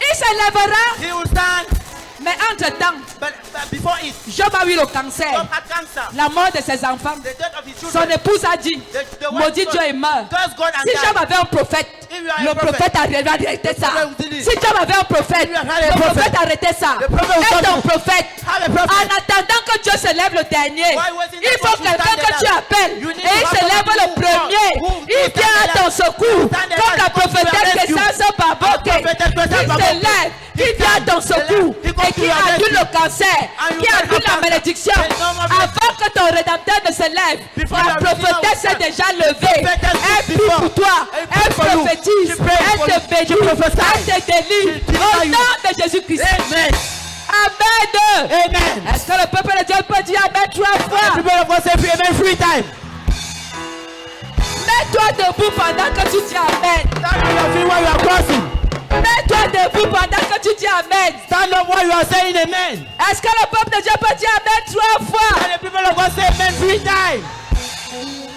Speaker 1: Il se lèvera.
Speaker 2: He will stand.
Speaker 1: Mais entre-temps,
Speaker 2: But before it,
Speaker 1: Job a eu le cancer.
Speaker 2: Job had cancer.
Speaker 1: La mort de ses enfants.
Speaker 2: The death of his
Speaker 1: Son
Speaker 2: children.
Speaker 1: épouse a dit,
Speaker 2: The
Speaker 1: maudit
Speaker 2: wife
Speaker 1: Dieu et meurt.
Speaker 2: Curse God and
Speaker 1: Si
Speaker 2: die.
Speaker 1: Job avait un prophète,
Speaker 2: If you are a
Speaker 1: le
Speaker 2: prophet,
Speaker 1: prophète a arrêté ça.
Speaker 2: prophet will do this.
Speaker 1: Si Job avait un prophète,
Speaker 2: If you had a
Speaker 1: le
Speaker 2: prophet,
Speaker 1: prophète a arrêté ça.
Speaker 2: the prophet will
Speaker 1: Et
Speaker 2: tell
Speaker 1: ton
Speaker 2: you,
Speaker 1: prophète,
Speaker 2: have a prophet.
Speaker 1: en attendant que Dieu se lève le dernier,
Speaker 2: Why wasn't
Speaker 1: il
Speaker 2: the
Speaker 1: faut
Speaker 2: prophet
Speaker 1: quelqu'un
Speaker 2: stand
Speaker 1: que
Speaker 2: there?
Speaker 1: tu appelles.
Speaker 2: You need
Speaker 1: Et il
Speaker 2: to
Speaker 1: se
Speaker 2: have
Speaker 1: lève
Speaker 2: somebody
Speaker 1: le
Speaker 2: who
Speaker 1: premier.
Speaker 2: who
Speaker 1: Il
Speaker 2: stand
Speaker 1: vient à
Speaker 2: there.
Speaker 1: ton secours.
Speaker 2: Stand there
Speaker 1: Comme la
Speaker 2: and go to
Speaker 1: prophétesse
Speaker 2: rescue.
Speaker 1: Essence Baboke.
Speaker 2: The prophetess
Speaker 1: Il
Speaker 2: Essence
Speaker 1: se
Speaker 2: Baboke.
Speaker 1: lève. Il vient à ton secours.
Speaker 2: He comes
Speaker 1: Et
Speaker 2: to
Speaker 1: qui
Speaker 2: your
Speaker 1: annule
Speaker 2: rescue.
Speaker 1: le cancer.
Speaker 2: And you
Speaker 1: Qui
Speaker 2: can
Speaker 1: annule
Speaker 2: have
Speaker 1: la
Speaker 2: cancer.
Speaker 1: malédiction.
Speaker 2: There's no more blessing.
Speaker 1: Avant que ton rédempteur ne se lève,
Speaker 2: Before
Speaker 1: la
Speaker 2: your redeemer
Speaker 1: prophétesse
Speaker 2: will
Speaker 1: est déjà levée.
Speaker 2: prophetess
Speaker 1: Elle
Speaker 2: is
Speaker 1: prie
Speaker 2: before.
Speaker 1: pour toi.
Speaker 2: Elle prie
Speaker 1: Elle
Speaker 2: for you.
Speaker 1: prophétise.
Speaker 2: She prays
Speaker 1: Elle
Speaker 2: for
Speaker 1: te
Speaker 2: you.
Speaker 1: bénit.
Speaker 2: She prophesies.
Speaker 1: Elle te délivre.
Speaker 2: She delivers
Speaker 1: Au
Speaker 2: you.
Speaker 1: nom de Jésus-Christ.
Speaker 2: Amen.
Speaker 1: Amen.
Speaker 2: Amen.
Speaker 1: Est-ce que le peuple de Dieu peut dire Amen 3 fois?
Speaker 2: People of God say amen 3 times.
Speaker 1: Mets-toi debout pendant que tu dis Amen.
Speaker 2: Stand on your feet while you are crossing.
Speaker 1: Mets-toi debout pendant que tu dis Amen.
Speaker 2: Stand up while you are saying amen.
Speaker 1: Est-ce que le peuple de Dieu peut dire Amen 3 fois?
Speaker 2: And the people of God say amen 3 times.